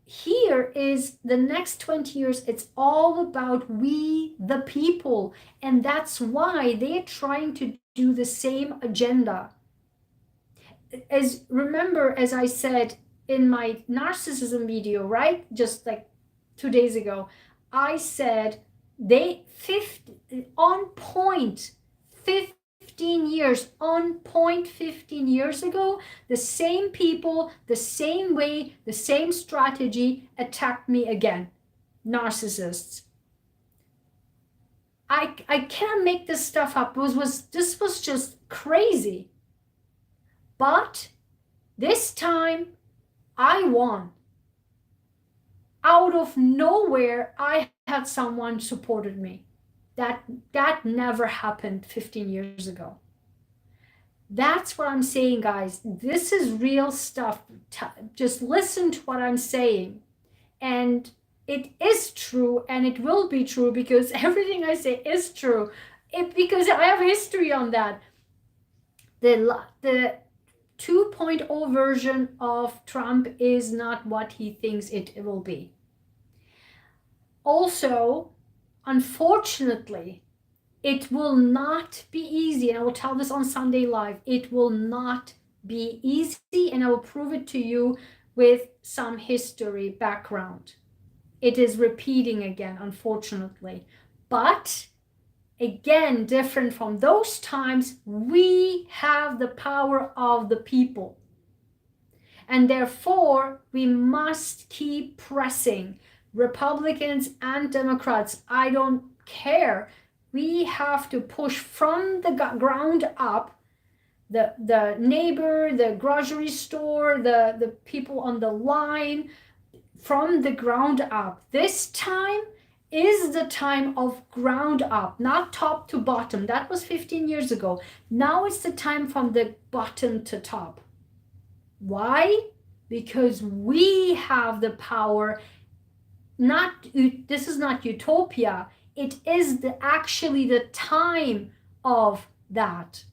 Here is the next 20 years. It's all about we, the people, and that's why they're trying to do the same agenda. Remember, as I said in my narcissism video, right? Just like 2 days ago, I said on point 15 years, on point 15 years ago, the same people, the same way, the same strategy attacked me again. Narcissists. I can't make this stuff up. This was just crazy. But this time I won. Out of nowhere, I had someone supported me. That never happened 15 years ago. That's what I'm saying, guys. This is real stuff. Just listen to what I'm saying. And it is true, and it will be true, because everything I say is true. Because I have history on that. The 2.0 version of Trump is not what he thinks it will be. Also, unfortunately, it will not be easy, and I will tell this on Sunday Live. It will not be easy, and I will prove it to you with some history background. It is repeating again, unfortunately. But again, different from those times, we have the power of the people. And therefore, we must keep pressing. Republicans and Democrats, I don't care. We have to push from the ground up. The neighbor, the grocery store, the people on the line, from the ground up. This time is the time of ground up, not top to bottom. That was 15 years ago. Now it's the time from the bottom to top. Why? Because we have the power. This is not utopia. It is actually the time of that.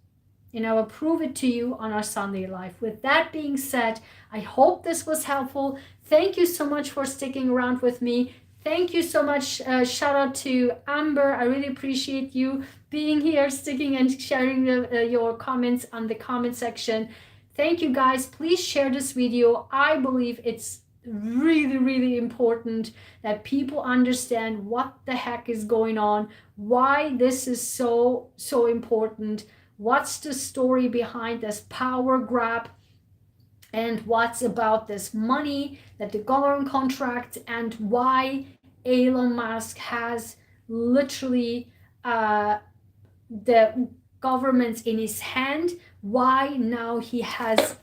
And I will prove it to you on our Sunday Live. With that being said, I hope this was helpful. Thank you so much for sticking around with me. Thank you so much. Shout out to Amber. I really appreciate you being here, sticking and sharing your comments on the comment section. Thank you, guys. Please share this video. I believe it's really, really important that people understand what the heck is going on, why this is so important, what's the story behind this power grab, and what's about this money that the government contracts, and why Elon Musk has literally the governments in his hand, why now he has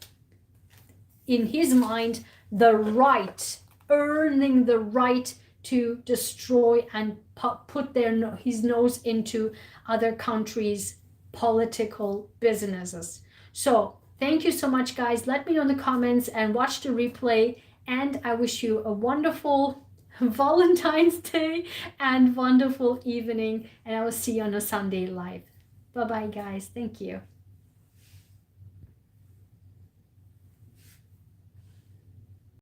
in his mind the right, earning the right to destroy and put his nose into other countries' political businesses. So thank you so much, guys. Let me know in the comments and watch the replay. And I wish you a wonderful Valentine's Day and wonderful evening. And I will see you on a Sunday Live. Bye-bye, guys. Thank you.